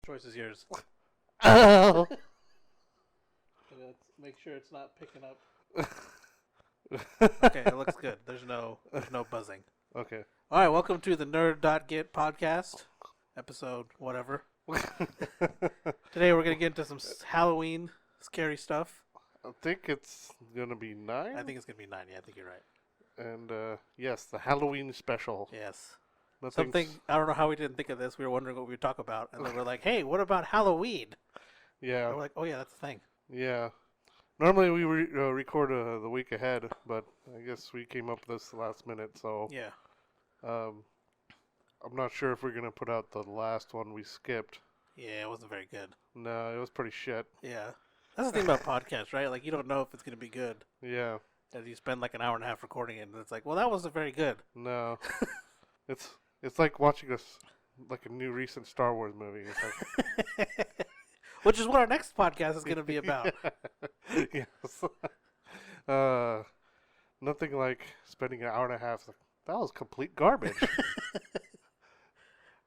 choice is yours. Oh. Let's make sure it's not picking up. Okay, it looks good. There's no buzzing. Okay. All right, welcome to the Nerd.get podcast, episode whatever. Today we're gonna get into some Halloween scary stuff. I think it's gonna be 9. I think it's gonna be 9. Yeah, I think you're right. And yes, the Halloween special. Yes. Nothing's- Something I don't know how we didn't think of this. We were wondering what we would talk about, and then we're like, "Hey, what about Halloween?" Yeah. And we're like, "Oh yeah, that's the thing." Yeah. Normally we record the week ahead, but I guess we came up with this last minute, so Yeah. I'm not sure if we're gonna put out the last one we skipped. Yeah, it wasn't very good. No, it was pretty shit. Yeah. That's the thing about podcasts, right? Like, you don't know if it's gonna be good. Yeah. And you spend like an hour and a half recording it, and it's like, well, that wasn't very good. No. It's like watching a new recent Star Wars movie. It's like, Which is what our next podcast is going to be about. Yes. Nothing like spending an hour and a half. Like, that was complete garbage.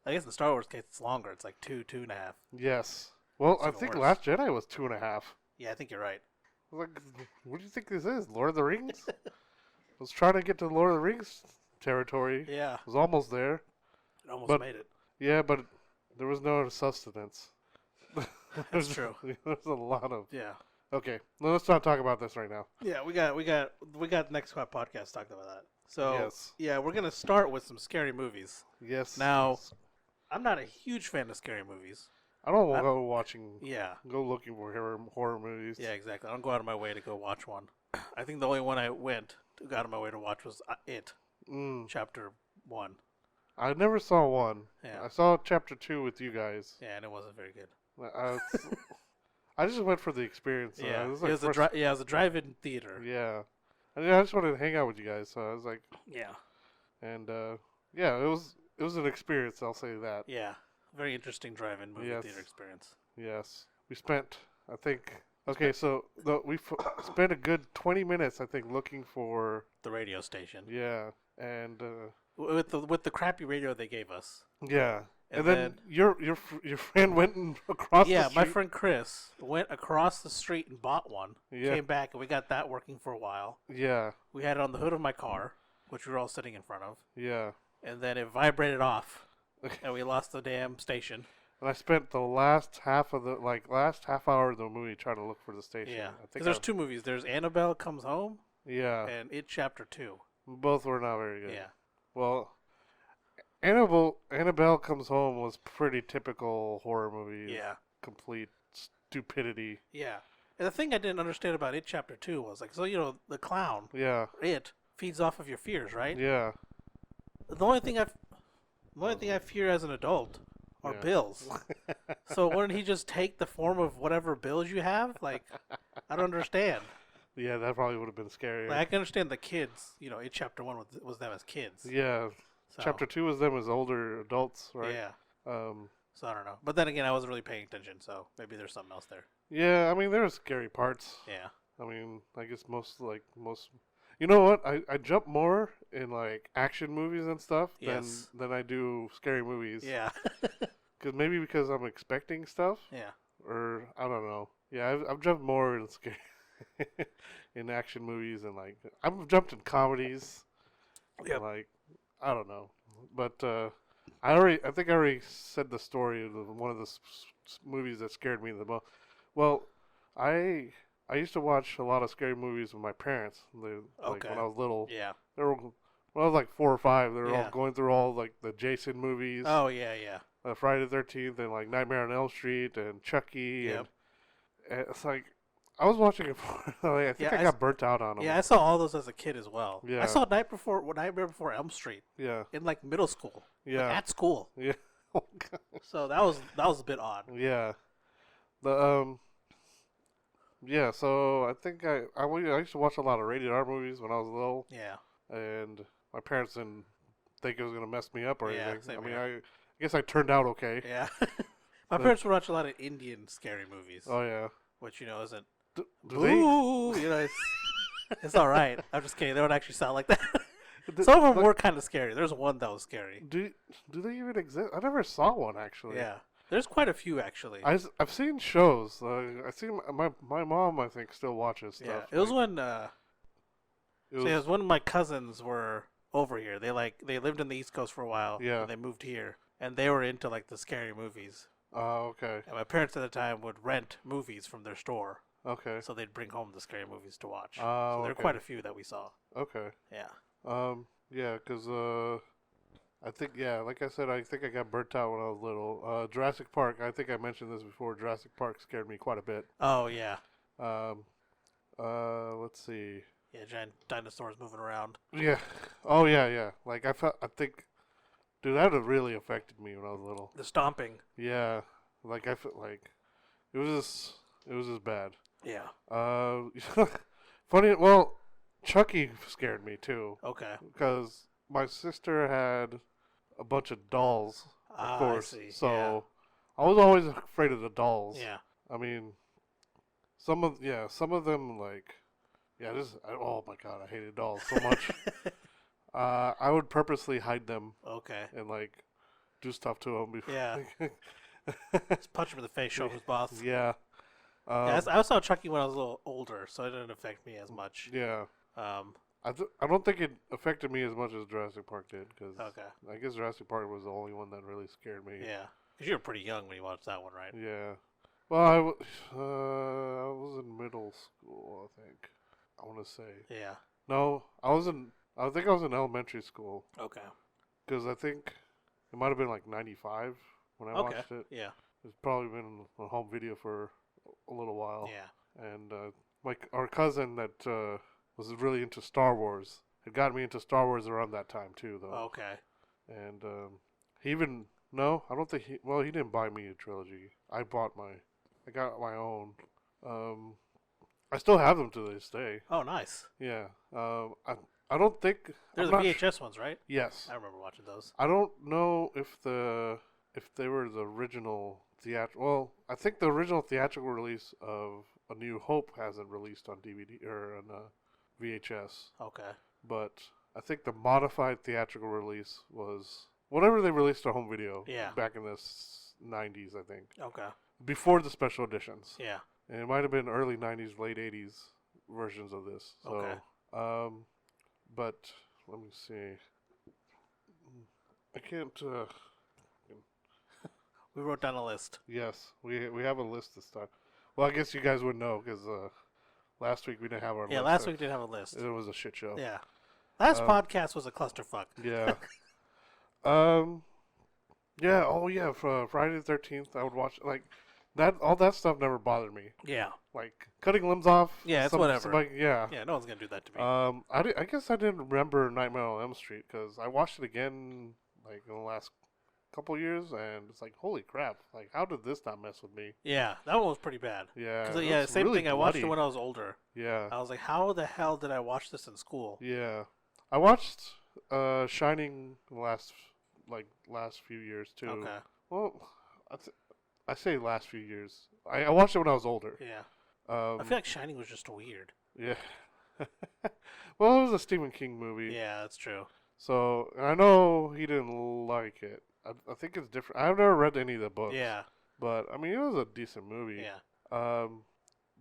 I guess in Star Wars case, it's longer. It's like 2.5. Yes. Well, It's I even think worse. Last Jedi was 2.5. Yeah, I think you're right. I was like, what do you think this is? Lord of the Rings? I was trying to get to the Lord of the Rings territory. Yeah, I was almost there. it almost But- made it. Yeah, but there was no sustenance. That's true. There's a lot of... Yeah, Okay, well, let's not talk about this right now. yeah. We got next podcast talking about that. So Yes. yeah, we're gonna start with some scary movies. Yes. Now- I'm not a huge fan of scary movies. I don't want to go watching... Yeah, Go looking for horror movies. yeah, exactly. I don't go out of my way to go watch one. I think the only one I got out of my way to watch was It, Chapter 1. I never saw one. Yeah. I saw chapter 2 with you guys. Yeah, and it wasn't very good. I just went for the experience. Yeah, It it was was like it was a drive-in theater. Yeah. I just wanted to hang out with you guys, so I was like, Yeah, and yeah, it was an experience. I'll say that. yeah. Very interesting drive-in movie Yes. theater experience. Yes, we spent. I think. Okay, so we spent a good 20 minutes, I think, looking for. The radio station Yeah, and with the crappy radio they gave us. yeah, And and then your friend went across. Yeah, the street. my friend Chris went across the street and bought one. Yeah. Came back and we got that working for a while. Yeah, We had it on the hood of my car, which we were all sitting in front of, yeah. and then it vibrated off, and we lost the damn station. And I spent the last half hour of the movie trying to look for the station. Yeah, I because think there's 2 movies. There's Annabelle Comes Home Yeah, and It Chapter 2. both were not very good. Yeah, Well, Annabelle Comes Home was pretty typical horror movie. yeah, Complete stupidity. yeah. And the thing I didn't understand about It Chapter 2 was like, so the clown, Yeah, it feeds off of your fears, right? yeah. The only thing I fear as an adult are Yeah. bills. So wouldn't he just take the form of whatever bills you have? Like, I don't understand. Yeah, that probably would have been scary. Like, I can understand the kids. It Chapter 1 was them as kids. Yeah, So, Chapter 2 was them as older adults, right? Yeah. Um, So I don't know. But then again, I wasn't really paying attention, so maybe there's something else there. yeah, I mean, there were scary parts. Yeah. I mean, I guess most. You know what? I jump more in like action movies and stuff Yes. than I do scary movies. Yeah. Because I'm expecting stuff, Yeah. or I don't know. Yeah, I've jumped more in scary in action movies, and like I've jumped in comedies. Yep. Like I don't know, but I think I already said the story of one of the movies that scared me the most. Well, I used to watch a lot of scary movies with my parents. Like Okay. when I was little. Yeah. They were, when I was like 4 or 5, they were Yeah. all going through all like the Jason movies, Oh, yeah, yeah. Friday the 13th, and like Nightmare on Elm Street and Chucky. Yep. And it's like I was watching it for. I think Yeah, I got burnt out on them. Yeah, I saw all those as a kid as well. Yeah. I saw Nightmare Before Elm Street Yeah. in like middle school. Like, Yeah. at school. Yeah. So that was a bit odd. Yeah. The Yeah, so I think I used to watch a lot of rated R movies when I was little, Yeah. and my parents didn't think it was gonna mess me up or Yeah, anything. same I mean, here. I guess I turned out okay. Yeah. My But- parents would watch a lot of Indian scary movies, Oh yeah. which isn't. Do they? Ooh, it's all right. I'm just kidding. They don't actually sound like that. do- Some of them like, were kind of scary. There's one that was scary. Do they even exist? I never saw one actually. Yeah. There's quite a few actually. I've seen shows. I've seen my mom. I think still watches stuff. Yeah, it was like, when it so was, it was when my cousins were over here. They lived in the East Coast for a while. Yeah. And they moved here, and they were into like the scary movies. Oh, okay. And my parents at the time would rent movies from their store, Okay. so they'd bring home the scary movies to watch. Oh, So there are okay. quite a few that we saw. Okay. Yeah. Yeah, because I think, like I said, I think I got burnt out when I was little. Jurassic Park, I think I mentioned this before. Jurassic Park scared me quite a bit. Oh yeah. Let's see. Yeah, giant dinosaurs moving around. Yeah. Oh, yeah. Like, I think, dude, that really affected me when I was little. The stomping. Yeah. Like, I felt like, it was just bad. Yeah. Funny, well, Chucky scared me, too. Okay. Because my sister had a bunch of dolls, of course. I see. So I was always afraid of the dolls. Yeah. I mean, some of them like, oh my god, I hated dolls so much. I would purposely hide them Okay. and like do stuff to them before. Yeah. Just punch him in the face, show him his boss. Yeah. I saw Chucky when I was a little older, so it didn't affect me as much. Yeah. Um. I don't think it affected me as much as Jurassic Park did, because Okay. I guess Jurassic Park was the only one that really scared me. Yeah. Because you were pretty young when you watched that one, right? Yeah. Well, I was in middle school, I think. I want to say. Yeah. No, I think I was in elementary school, Okay. because I think it might have been like 95 when I Okay. watched it. Yeah. It's probably been on home video for a little while. Yeah. And our cousin that was really into Star Wars had got me into Star Wars around that time too, though. Okay. And he even I don't think he didn't buy me a trilogy. I got my own. I still have them to this day. Oh, nice. Yeah. I don't think They're the VHS ones, right? Yes. I remember watching those. I don't know if they were the original theatrical. Well, I think the original theatrical release of A New Hope hasn't released on DVD or on VHS. Okay. But I think the modified theatrical release was whatever they released on home video. Yeah. Back in the 90s, I think. Okay. Before the special editions. Yeah. And it might have been early 90s, late 80s versions of this. So, Okay. But let me see. I can't. We wrote down a list. Yes, we have a list this time. Well, I guess you guys would know because last week we didn't have our list. Yeah, last week we didn't have a list. It was a shit show. Yeah. Last podcast was a clusterfuck. Yeah. Yeah. Oh, yeah. For Friday the 13th, I would watch like that. All that stuff never bothered me. Yeah. Like cutting limbs off. Yeah, it's whatever. Yeah. Yeah, no one's gonna do that to me. I guess I didn't remember Nightmare on Elm Street because I watched it again like in the last couple years, and it's like, holy crap! Like, how did this not mess with me? Yeah, that one was pretty bad. Yeah. Yeah, same really thing. I watched it bloody. when I was older. Yeah. I was like, how the hell did I watch this in school? Yeah. I watched Shining the last few years too. Okay. Well, I say last few years. I watched it when I was older. Yeah. I I feel like Shining was just weird. Yeah. Well, it was a Stephen King movie. Yeah, that's true. So I know he didn't like it. I think it's different. I've never read any of the books. Yeah. But I mean, it was a decent movie. Yeah.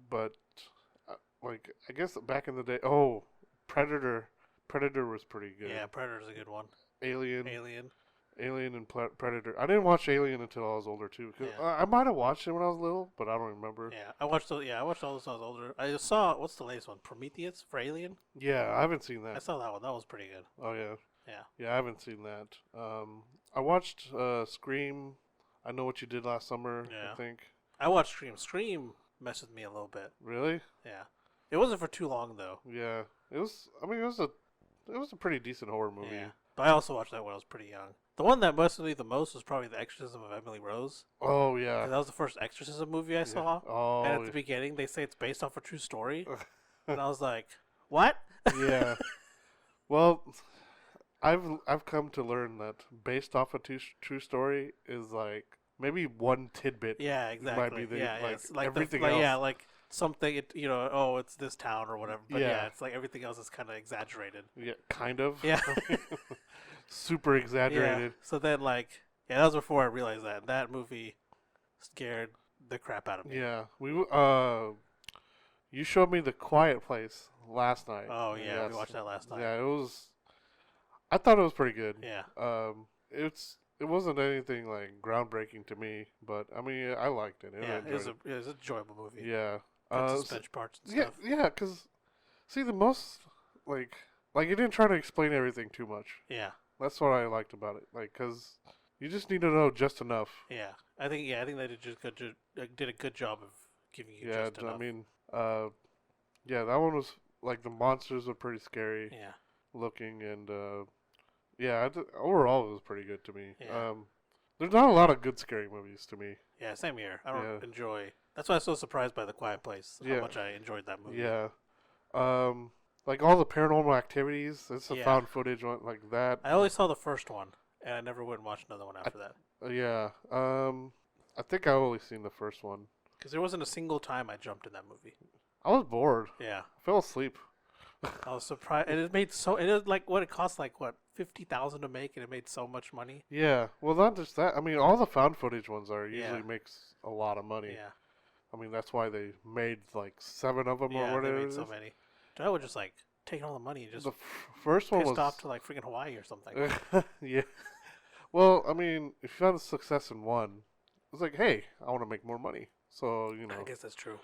But like I guess back in the day, Predator was pretty good. Yeah, Predator's a good one. Alien and Predator. I didn't watch Alien until I was older too. Cause Yeah. I might have watched it when I was little, but I don't remember. Yeah, I watched all those when I was older. I just saw what's the latest one? Prometheus for Alien. Yeah, I haven't seen that. I saw that one. That was pretty good. Oh yeah. Yeah. Yeah, I haven't seen that. I watched Scream. I Know What You Did Last Summer. Yeah. I think. I watched Scream. Scream messed with me a little bit. Really? Yeah. It wasn't for too long though. Yeah. It was. I mean, it was a pretty decent horror movie. Yeah. But I also watched that when I was pretty young. The one that messed with me the most was probably The Exorcism of Emily Rose. Oh yeah. 'Cause that was the first exorcism movie I saw. Oh. And at the beginning, they say it's based off a true story. And I was like, what? Yeah. Well, I've come to learn that based off a true story is like maybe one tidbit. Yeah, exactly. Might be the, yeah, like, it's like everything else. else. Yeah, like something, it's this town or whatever. But yeah, Yeah. it's like everything else is kind of exaggerated. Yeah, kind of. Yeah. Super exaggerated. Yeah. So then, that was before I realized that movie scared the crap out of me. Yeah, you showed me The Quiet Place last night. Oh yeah, we Yes. watched that last night. Yeah, it was. I thought it was pretty good. Yeah. It wasn't anything like groundbreaking to me, but I mean, I liked it. Yeah, I enjoyed it. it was an enjoyable movie. Yeah. Good s- suspense parts and yeah, stuff. yeah. Cause see, the most like it didn't try to explain everything too much. Yeah, That's what I liked about it. Like, cause you just need to know just enough. yeah. I think they did a good job of giving you Yeah, just enough. I mean, yeah, that one was like the monsters were pretty scary Yeah, looking, and yeah, overall it was pretty good to me. Yeah. There's not a lot of good scary movies to me. yeah. Same here. I don't Yeah. enjoy. That's why I was so surprised by The Quiet Place. How Yeah. much I enjoyed that movie. Yeah, like all the paranormal activities. It's a Yeah. found footage one like that. I only saw the first one, and I never went and watched another one after that. Yeah, I think I only seen the first one. Because there wasn't a single time I jumped in that movie. I was bored. Yeah, I fell asleep. I was surprised, and it made so. It is like what it cost, like what $50,000 to make, and it made so much money. Yeah, well, not just that. I mean, all the found footage ones Yeah. usually makes a lot of money. Yeah, I mean, that's why they made like 7 of them or yeah, they whatever. made it so is. many. I would just like taking all the money and just The first one pissed was off to like freaking Hawaii or something. yeah. Well, I mean, if you had success in one, it's like, hey, I want to make more money. So I guess that's true.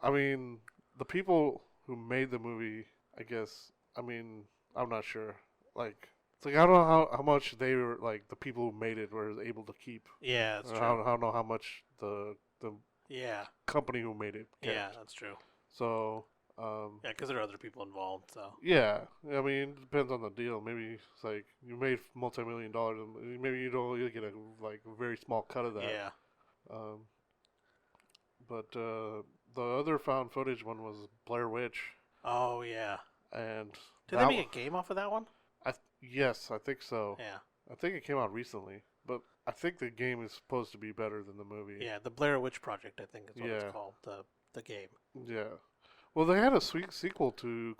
I mean, the people who made the movie, I guess. I mean, I'm not sure. Like, it's like I don't know how much they were like the people who made it were able to keep. Yeah, that's I true. don't know how much the Yeah, company who made it kept. yeah, that's true. So, Yeah, because there are other people involved. So yeah, I mean, it depends on the deal. Maybe it's like you made multi-million dollars, and maybe you don't really get a very small cut of that. yeah, Um, but the other found footage one was Blair Witch, oh yeah. and Did they make a game off of that one? yes, I think so. Yeah, I think it came out recently, but I think the game is supposed to be better than the movie. yeah. The Blair Witch Project, I think, is what Yeah. it's called. The game. Yeah. Well, they had a sweet sequel to.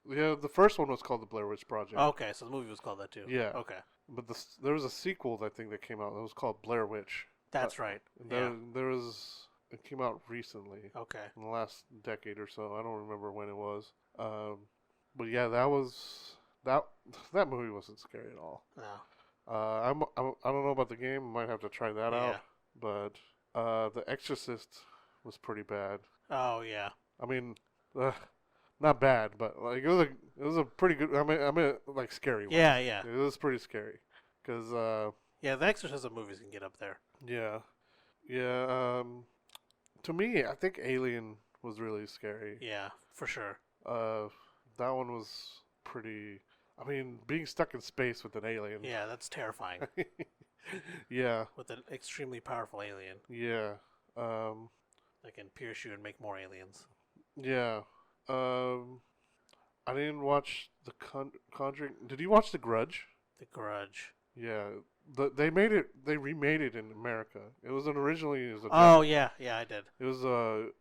Yeah, the first one was called the Blair Witch Project. Okay, so the movie was called that too. Yeah. Okay, But there was a sequel I think that came out. That was called Blair Witch. that's right. There, Yeah. there was. It came out recently, Okay. in the last decade or so. I don't remember when it was. But yeah, that was that. That movie wasn't scary at all. No. I don't know about the game. I might have to try that Yeah. out. But The Exorcist was pretty bad. Oh yeah. I mean, not bad, but like it was a pretty good. I mean, like scary one. Yeah, yeah. It was pretty scary, cause Yeah, the Exorcism movies can get up there. yeah, yeah. To me, I think Alien was really scary. Yeah, for sure. That one was pretty. I mean, being stuck in space with an alien. Yeah, that's terrifying. Yeah, With an extremely powerful alien yeah, that can pierce you and make more aliens. yeah. I didn't watch the Conjuring. Did you watch The Grudge? The Grudge. Yeah, they made it. They remade it in America. It was originally it was a Oh yeah, yeah, I did. it was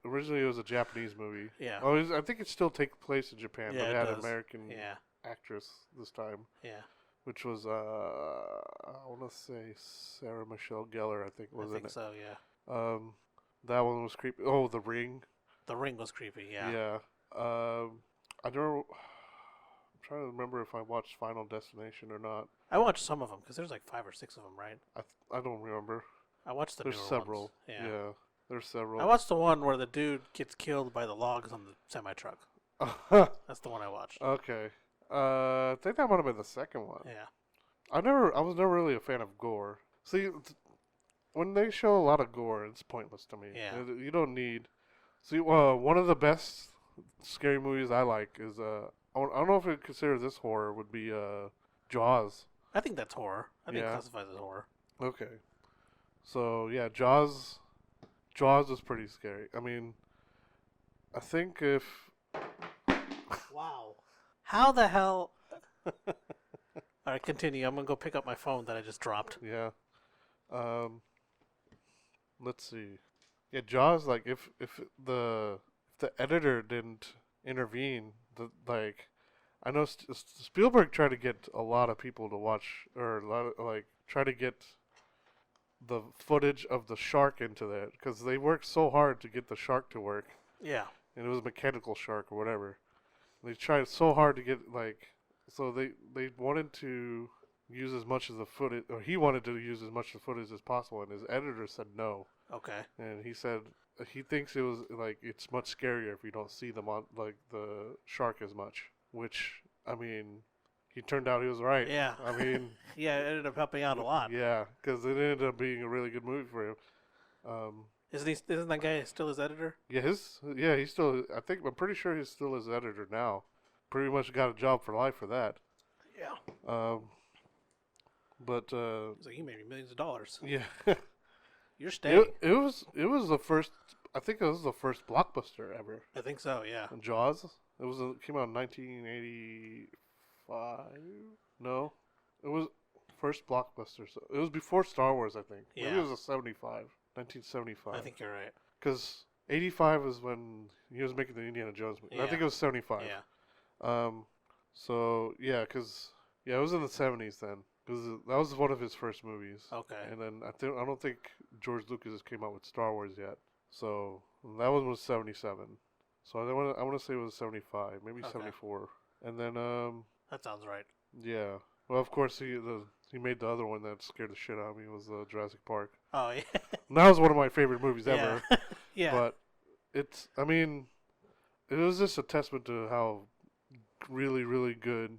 originally it was a Japanese movie. Yeah. Oh, I think it still takes place in Japan, Yeah, but it it had an does. American Yeah, actress this time, yeah. which was I want to say Sarah Michelle Gellar. I think I was in think it. so. Yeah. That one was creepy. Oh, The Ring. The Ring was creepy. Yeah. Yeah. I don't. I'm trying to remember if I watched Final Destination or not. I watched some of them because there's like 5 or 6 of them, right? I don't remember. I watched the There's newer several. ones. Yeah. Yeah. There's several. I watched the one where the dude gets killed by the logs on the semi truck. That's the one I watched. Okay. I think that might have been the second one. Yeah. I was never really a fan of gore. See, when they show a lot of gore, it's pointless to me. Yeah. You don't need. See, one of the best scary movies I like is I don't know if you consider this horror would be Jaws. I think that's horror. I think it Yeah. classifies as horror. Okay. So yeah, Jaws was pretty scary. I mean, I think if Wow. How the hell? All right, continue. I'm gonna go pick up my phone that I just dropped. yeah, let's see. Yeah, Jaws. Like if the editor didn't intervene, I know Spielberg tried to get a lot of people to watch, or try to get the footage of the shark into that because they worked so hard to get the shark to work, Yeah. and it was a mechanical shark or whatever. They tried so hard to get so they wanted to use as much of the footage, or he wanted to use as much of the footage as possible, and his editor said no. Okay. And he said he thinks it was it's much scarier if you don't see them on the shark as much. Which I mean, he turned out he was right. Yeah. I mean, yeah, it ended up helping out a lot. yeah, because it ended up being a really good movie for him. Isn't that guy still his editor? Yeah, he's still. I'm pretty sure he's still his editor now. Pretty much got a job for life for that. Yeah. But He's like, you made me millions of dollars. yeah, You're staying. it was the first. I think it was the first blockbuster ever. I think so. Yeah. Jaws. Came out in 1985. No, it was first blockbuster. So it was before Star Wars, I think. Yeah. Maybe it was a 1975. I think you're right. Because 85 was when he was making the Indiana Jones movie. Yeah. I think it was 75. Yeah. So yeah, it was in the 70s then. Because that was one of his first movies. Okay. And then I don't think George Lucas came out with Star Wars yet. So that one was 77. So I want to say it was 75, maybe Okay. 74. And then That sounds right. yeah. Well, of course he made the other one that scared the shit out of me was Jurassic Park. Oh yeah. And that was one of my favorite movies ever. Yeah. yeah. But it was just a testament to how really, really good,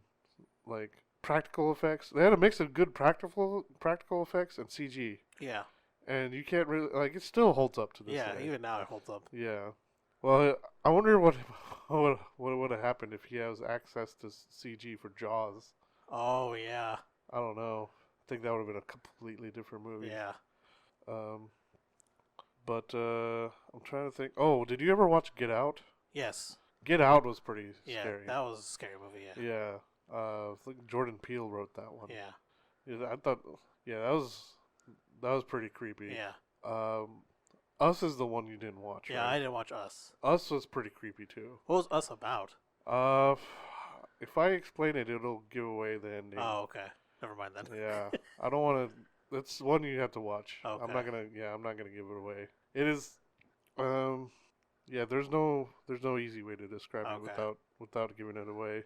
practical effects. They had a mix of good practical effects and CG. Yeah. And you can't really, it still holds up to this Yeah. day. Even now it holds up. Yeah. Well, I wonder what would have happened if he has access to CG for Jaws. Oh yeah. I don't know. I think that would have been a completely different movie. Yeah. But I'm trying to think. Oh, did you ever watch Get Out? Yes. Get Out was pretty Yeah. scary. That was a scary movie. Yeah. Yeah. I think Jordan Peele wrote that one. Yeah. Yeah, I thought. Yeah, that was pretty creepy. Yeah. Us is the one you didn't watch. Yeah. Right? I didn't watch Us. Us was pretty creepy too. What was Us about? If I explain it, it'll give away the ending. Oh, okay. Never mind then. Yeah, I don't want to. That's one you have to watch. Okay. I'm not gonna give it away. It is. Yeah. There's no easy way to describe Okay. it without giving it away.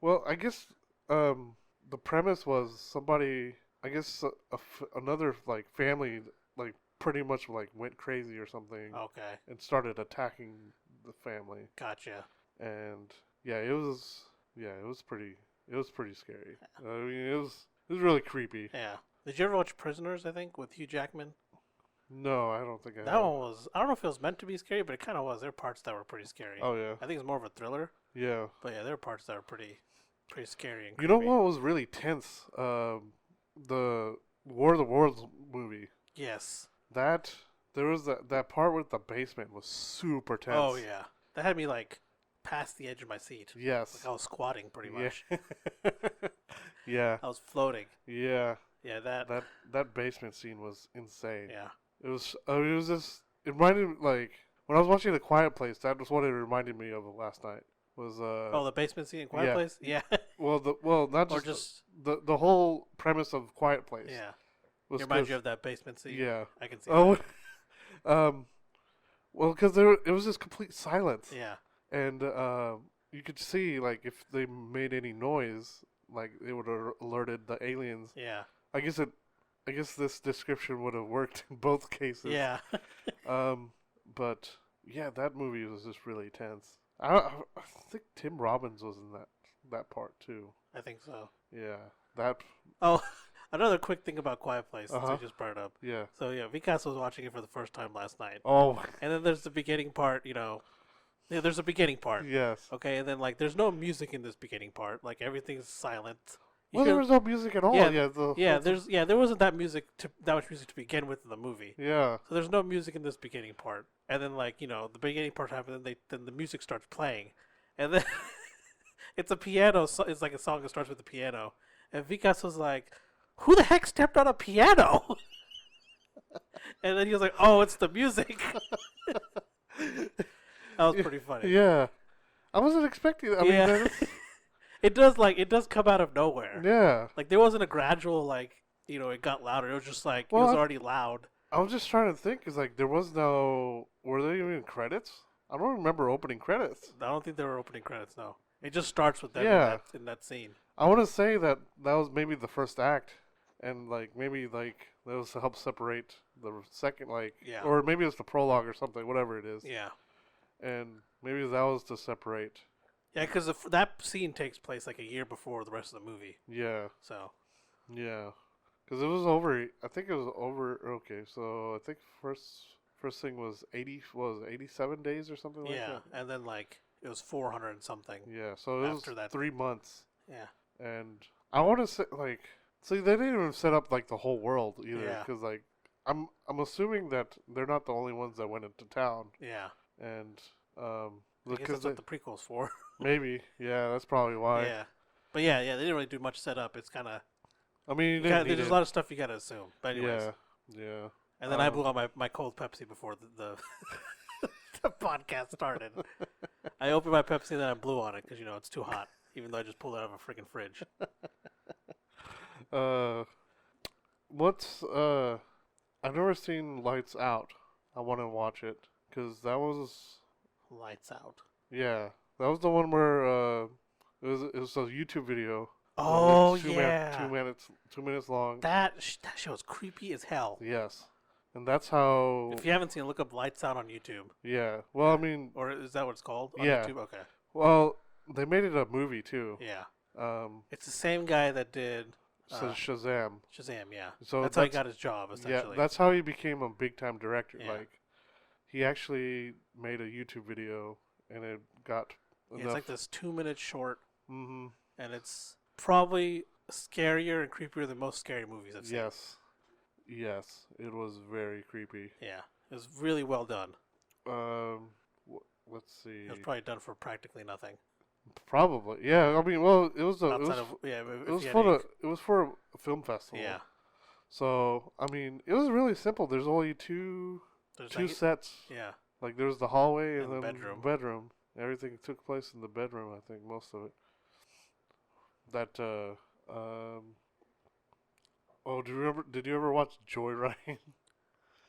Well, I guess the premise was somebody. I guess another family pretty much went crazy or something Okay. and started attacking the family. Gotcha. And yeah, it was pretty scary. I mean, it was really creepy. Yeah. Did you ever watch Prisoners? I think with Hugh Jackman. No, I don't think I That have. one was. I don't know if it was meant to be scary, but it kind of was. There were parts that were pretty scary. Oh yeah, I think it's more of a thriller, yeah. but yeah, there were parts that were pretty scary and You creepy. know what was really tense? The War of the Worlds movie. Yes. There was that part with the basement was super tense. Oh yeah, that had me past the edge of my seat. Yes. I was squatting pretty much. Yeah. Yeah. I was floating. Yeah. Yeah, That basement scene was insane. Yeah. It was. It was just. It reminded me when I was watching The Quiet Place. That was what it reminded me of last night. Was Oh, the basement scene in Quiet yeah. Place. Yeah. not Or just, just the whole premise of Quiet Place. yeah. Was It reminds 'cause- you of that basement scene. Yeah. I can see. Oh. Well, because it was just complete silence. That. Yeah. And you could see if they made any noise, it would have alerted the aliens. Yeah. I guess this description would have worked in both cases. Yeah. But yeah, that movie was just really tense. I think Tim Robbins was in that part too. I think so. Yeah, that. Oh, another quick thing about Quiet Place since Uh-huh. I just brought it up. Yeah. So yeah, Vikas was watching it for the first time last night, Oh. and then there's the beginning part. Yeah, there's a beginning part. Yes. Okay, and then there's no music in this beginning part. Everything's silent. You Well, there hear- was no music at all. Yeah, Yeah. there wasn't that much music to begin with in the movie. Yeah. So there's no music in this beginning part, and then the beginning part happens, and then the music starts playing, and then it's a piano. It's like a song that starts with the piano, and Vikas was like, "Who the heck stepped on a piano?" And then he was like, "Oh, it's the music." That was pretty funny. Yeah. I wasn't expecting that. I Yeah. mean, It does come out of nowhere. yeah. There wasn't a gradual it got louder. It was just like it Well, was already loud. I was just trying to think. Cause like there was no. Were there even credits? I don't remember opening credits. I don't think they were opening credits. No, it just starts with them Yeah. in that scene. I want to say that was maybe the first act, and like maybe like that was to help separate the second Yeah. or maybe it's the prologue or something, whatever it is. Yeah. And maybe that was to separate. Yeah, because that scene takes place like a year before the rest of the movie. Yeah. So. Yeah. Because it was over. I think it was over. Okay, so I think first thing was 87 days or something like that. Yeah, and then like it was 400 and something. Yeah, so it After was that. 3 months. Yeah. And I want to say like, see, they didn't even set up like the whole world either. Yeah. Because like, I'm assuming that they're not the only ones that went into town. Yeah. And I guess because that's what the prequel's for. maybe yeah, that's probably why. Yeah. But yeah, they didn't really do much setup. It's kind of. I mean, There's a lot of stuff you gotta assume. But anyways. Yeah. And then I blew out my cold Pepsi before the the podcast started. I opened my Pepsi and then I blew on it because it's too hot, even though I just pulled it out of a freaking fridge. I've never seen Lights Out. I want to watch it because that was Lights Out. Yeah, that was the one where it was a YouTube video. Oh, Two yeah. 2 minutes long. That show is creepy as hell. Yes, and that's how. If you haven't seen it, look up Lights Out on YouTube. Yeah, well, I mean, Or is that what it's called on Yeah. YouTube? Okay. well, they made it a movie too. Yeah. It's It's the same guy that did Shazam. Shazam, yeah. So That's how he got his job, essentially. Yeah, that's how he became a big time director. Yeah. Like, he actually made a YouTube video, and it got Yeah, enough. it's like this 2-minute short, Mm-hmm. and it's probably scarier and creepier than most scary movies I've seen. Yes, it was very creepy. Yeah, it was really well done. Let's see. It was probably done for practically nothing. Probably, yeah. I mean, well, it was Outside of it if was you had for any- it was for a film festival. Yeah, So I mean, it was really simple. There's only two there's two like, sets. yeah, Like there was the hallway And and the then bedroom. Everything took place in the bedroom. I think most of it. That Oh, do you remember? Did you ever watch Joyride?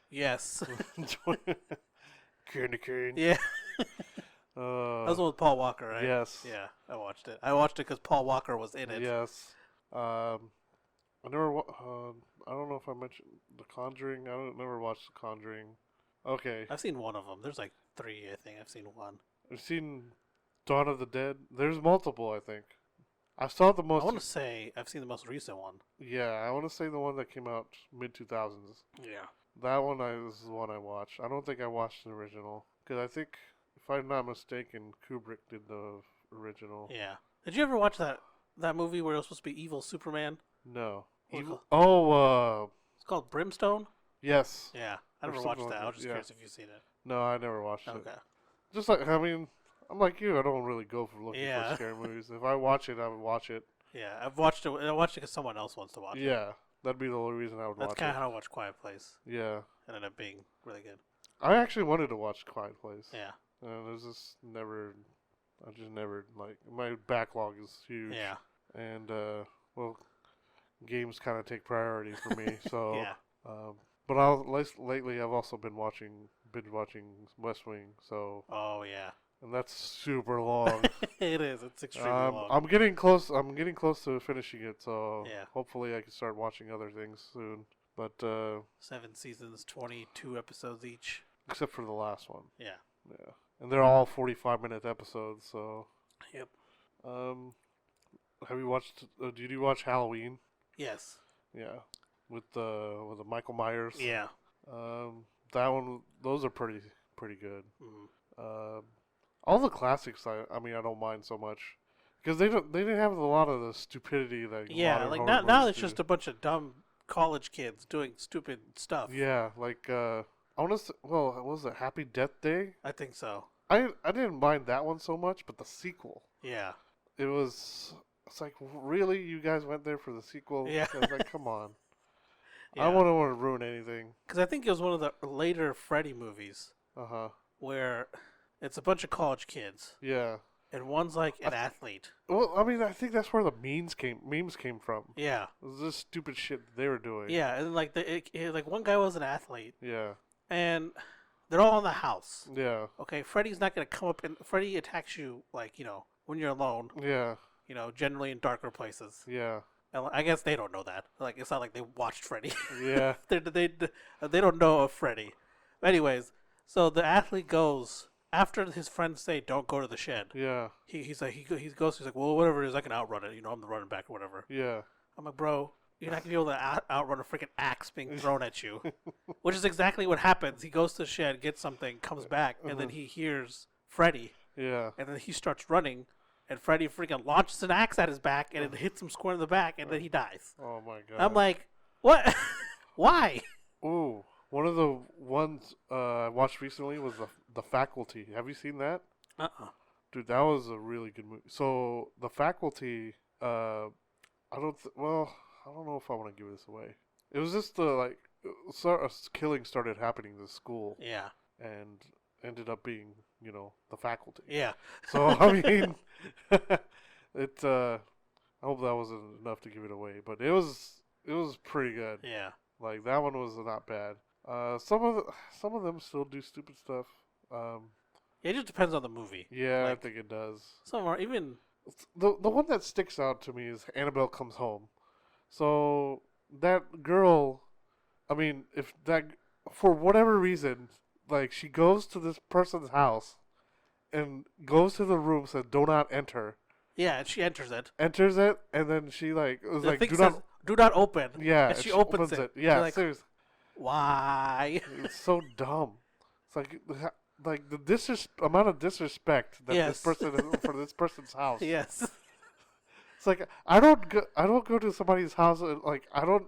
yes, Candy cane. yeah. That was the one with Paul Walker, right? Yes. Yeah, I watched it. I watched it because Paul Walker was in it. Yes. I never. I don't know if I mentioned The Conjuring. Never watched The Conjuring. Okay. I've seen one of them. There's like 3, I think. I've seen one. I've seen Dawn of the Dead. There's multiple, I think. I saw the most. I want to say I've seen the most recent one. Yeah, I want to say the one that came out mid 2000s. Yeah. That one is the one I watched. I don't think I watched the original because I think, if I'm not mistaken, Kubrick did the original. Yeah. Did you ever watch that movie where it was supposed to be evil Superman? No. What's it Evil. called? Oh. It's called Brimstone. Yes. Yeah, I Or never something watched that. like I was that, just yeah. curious if you've seen it. No, I never watched it. Okay. Just like I'm like you. I don't really go for looking Yeah. for scary movies. If I watch it, I would watch it. Yeah, I've watched it. I watched it because someone else wants to watch it. Yeah, that'd be the only reason I would That's watch kind it. of how I watched Quiet Place. Yeah, It ended up being really good. I actually wanted to watch Quiet Place. Yeah. And it was just never. I just never like my backlog is huge. Yeah. And well, games kind of take priority for me. So Yeah. but lately I've also been binge watching West Wing. So Oh yeah. and that's super long. It is. It's extremely long. I'm getting close. I'm getting close to finishing it. So Yeah. hopefully I can start watching other things soon. But 7 seasons, 22 episodes each. except for the last one. Yeah. Yeah. And they're all 45-minute episodes. So. Yep. Have you watched? Did you watch Halloween? Yes. Yeah. With the Michael Myers. Yeah. That one. Those are pretty good. Mhm. All the classics. I mean, I don't mind so much because they didn't have a lot of the stupidity that. Yeah. modern Like horror now movies it's just do. a bunch of dumb college kids doing stupid stuff. Yeah. Like I want to. Well, what was it Happy Death Day? I think so. I didn't mind that one so much, but the sequel. Yeah. It was. It's like, really, you guys went there for the sequel? Yeah. I was like, come on. Yeah. I don't want to ruin anything. Because I think it was one of the later Freddy movies Uh huh. where it's a bunch of college kids. Yeah. and one's like an athlete. Well, I mean, I think that's where the memes came from. Yeah. It was this stupid shit that they were doing. Yeah, and like like one guy was an athlete, Yeah. and they're all in the house. Yeah. Okay, Freddy's not gonna come up and Freddy attacks you like when you're alone. Yeah. Generally in darker places. Yeah. And I guess they don't know that. Like it's not like they watched Freddy. Yeah. they don't know of Freddy. Anyways, so the athlete goes after his friends say don't go to the shed. Yeah. He's like he goes. He's like, well, whatever it is, I can outrun it. I'm the running back or whatever. Yeah. I'm like, bro, you're not gonna be able to outrun a freaking axe being thrown at you, which is exactly what happens. He goes to the shed, gets something, comes back, and then he hears Freddy, Yeah. and then he starts running, and Freddy freaking launches an axe at his back, and it hits him square in the back, and then he dies. Oh my god. I'm like, what? Why? Ooh, one of the ones I watched recently was the Faculty. Have you seen that? Dude, that was a really good movie. So the Faculty, I don't know if I want to give this away. It was just a killing started happening in the school. Yeah. And ended up being, the faculty. Yeah. So I mean, I hope that wasn't enough to give it away, but it was pretty good. Yeah. Like that one was not bad. Some of them still do stupid stuff. It just depends on the movie. Yeah, I think it does. Some are even the one that sticks out to me is Annabelle Comes Home. So that girl, I mean, if that for whatever reason, like she goes to this person's house and goes to the room, says do not enter. Yeah, and she enters it. Enters it, and then she was the thing says, do not open. Yeah, and she opens it. Yeah, like, seriously. Why? It's so dumb. It's like the amount of disrespect that this person for this person's house. Yes. It's like I don't go to somebody's house and I don't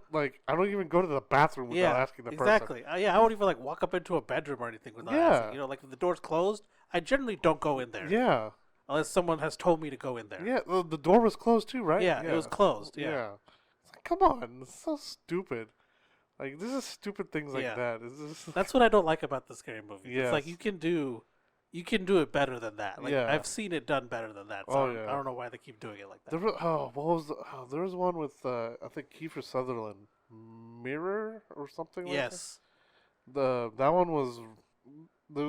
even go to the bathroom without asking the person. Exactly. I won't even walk up into a bedroom or anything without asking. If the door's closed, I generally don't go in there. Yeah. Unless someone has told me to go in there. Yeah, the door was closed too, right? Yeah, it was closed. Yeah. It's like, come on, it's so stupid. Like this is stupid things like that. That's what I don't like about the scary movie. Yes. It's like you can do it better than that. I've seen it done better than that. So I don't know why they keep doing it like that. There was one with I think Kiefer Sutherland, Mirror or something like that. Yes. That one was there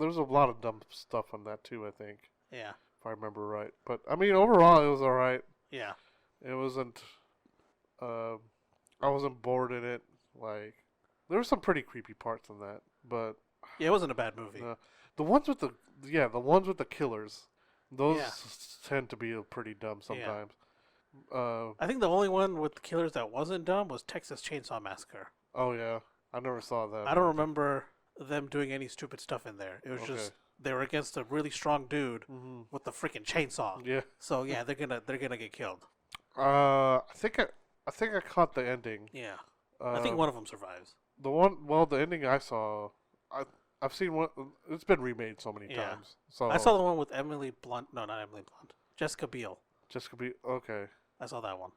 was a lot of dumb stuff on that too, I think. Yeah. If I remember right. But I mean overall it was alright. Yeah. It wasn't I wasn't bored in it. Like there were some pretty creepy parts in that, but yeah, it wasn't a bad movie. The ones with the killers, those tend to be pretty dumb sometimes. Yeah. I think the only one with the killers that wasn't dumb was Texas Chainsaw Massacre. Oh yeah, I never saw that. I don't remember them doing any stupid stuff in there. It was just they were against a really strong dude with the freaking chainsaw. Yeah. So yeah, they're gonna get killed. I think I caught the ending. Yeah. I think one of them survives. The ending I saw, I've seen one. It's been remade so many times. So I saw the one with Emily Blunt. No, not Emily Blunt. Jessica Biel. Okay. I saw that one.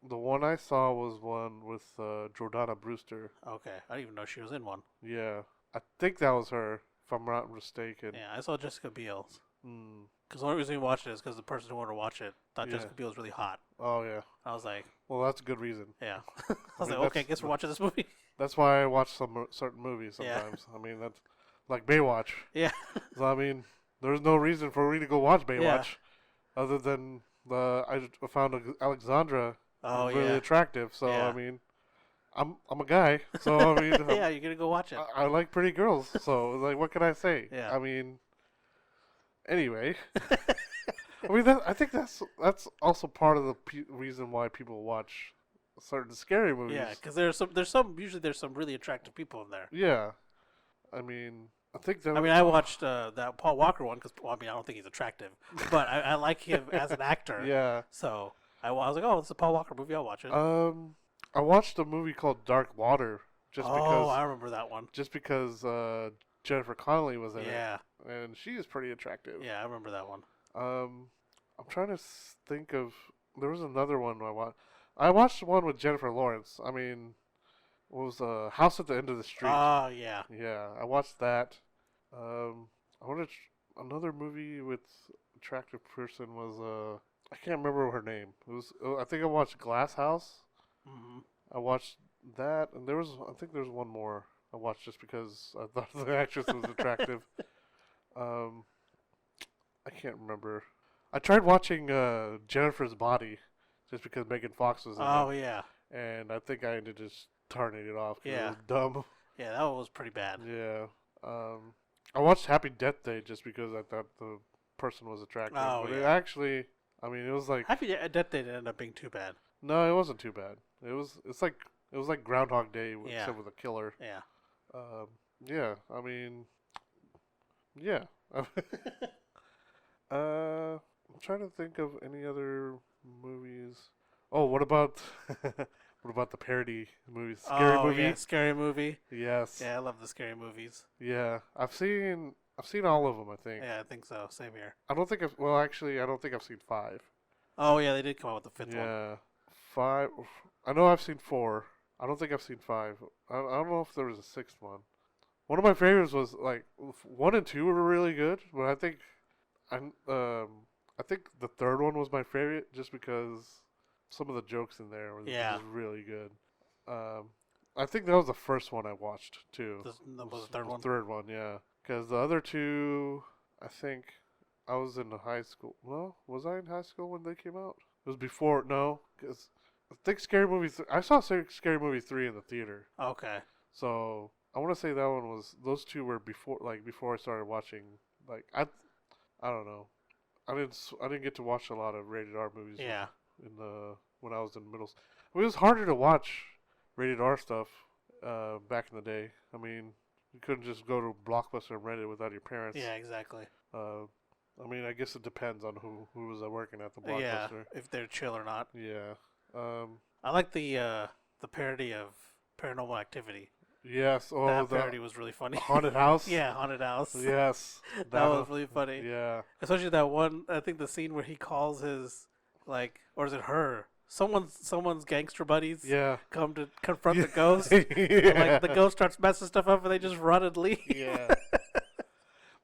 The one I saw was one with Jordana Brewster. Okay, I didn't even know she was in one. Yeah, I think that was her, if I'm not mistaken. Yeah, I saw Jessica Biel. Because the only reason we watched it is because the person who wanted to watch it thought Jessica Biel was really hot. Oh yeah. I was like, well, that's a good reason. Yeah. I was like, okay, I guess we're watching this movie. That's why I watch some certain movies sometimes. I mean, that's like Baywatch. Yeah. So I mean, there's no reason for me to go watch Baywatch, other than I found Alexandra really attractive. So I mean, I'm a guy. So I mean, yeah, you're gonna go watch it. I like pretty girls. So like, what can I say? Yeah. I mean, anyway. I mean, I think that's also part of the reason why people watch certain scary movies. Yeah, because usually there's some really attractive people in there. Yeah, I mean, I watched that Paul Walker one because I don't think he's attractive, but I like him as an actor. Yeah. So I was like, oh, it's a Paul Walker movie. I'll watch it. I watched a movie called Dark Water because I remember that one. Just because Jennifer Connelly was in it. Yeah. And she is pretty attractive. Yeah, I remember that one. I'm trying to think of. There was another one I watched. I watched one with Jennifer Lawrence. I mean, it was House at the End of the Street. Oh, yeah. Yeah, I watched that. I another movie with attractive person was I can't remember her name. It was I think I watched Glass House. Hmm. I watched that, and I think there's one more I watched just because I thought the actress was attractive. Um, I can't remember. I tried watching Jennifer's Body just because Megan Fox was in Oh it, yeah, and I think I ended just turning it off because it yeah, was dumb. yeah. That one was pretty bad. Yeah. I watched Happy Death Day just because I thought the person was attractive, Oh but it yeah. actually, I mean, it was like Happy Death Day didn't end up being too bad. no, it wasn't too bad. It was like Groundhog Day Yeah, except with a killer. yeah. Um, yeah, I mean, yeah. I'm trying to think of any other movies. Oh, what about what about the parody movies? Scary Oh yeah, Movie. Scary Movie. Yes. Yeah, I love the scary movies. Yeah, I've seen all of them. I think. Yeah, I think so. Same here. I don't think I've. Well, actually, I don't think I've seen five. Oh yeah, they did come out with the fifth one. Yeah, five. I know I've seen four. I don't think I've seen five. I don't know if there was a sixth one. One of my favorites was like one and two were really good, but I think the third one was my favorite just because some of the jokes in there Yeah. was really good. I think that was the first one I watched too. That was the third one. Third one, yeah. Because the other two, I think I was in high school. Well, was I in high school when they came out? It was before. No, because I think Scary Movie. I saw Scary Movie 3 in the theater. Okay. So I want to say that one was. Those two were before I started watching. Like I don't know. I didn't get to watch a lot of rated R movies. Yeah. In the when I was in middle. It was harder to watch rated R stuff back in the day. I mean, you couldn't just go to Blockbuster and rent it without your parents. Yeah, exactly. I mean, I guess it depends on who was working at the Yeah, Blockbuster. if they're chill or not. Yeah. I like the parody of Paranormal Activity. Yes. Oh, That the parody was really funny. haunted house. Yeah, Haunted House. Yes. That was really funny. Yeah. Especially that one. I think the scene where he calls his or is it her? Someone's gangster buddies. Yeah. Come to confront the ghost. yeah. And, like the ghost starts messing stuff up, and they just run and leave. Yeah.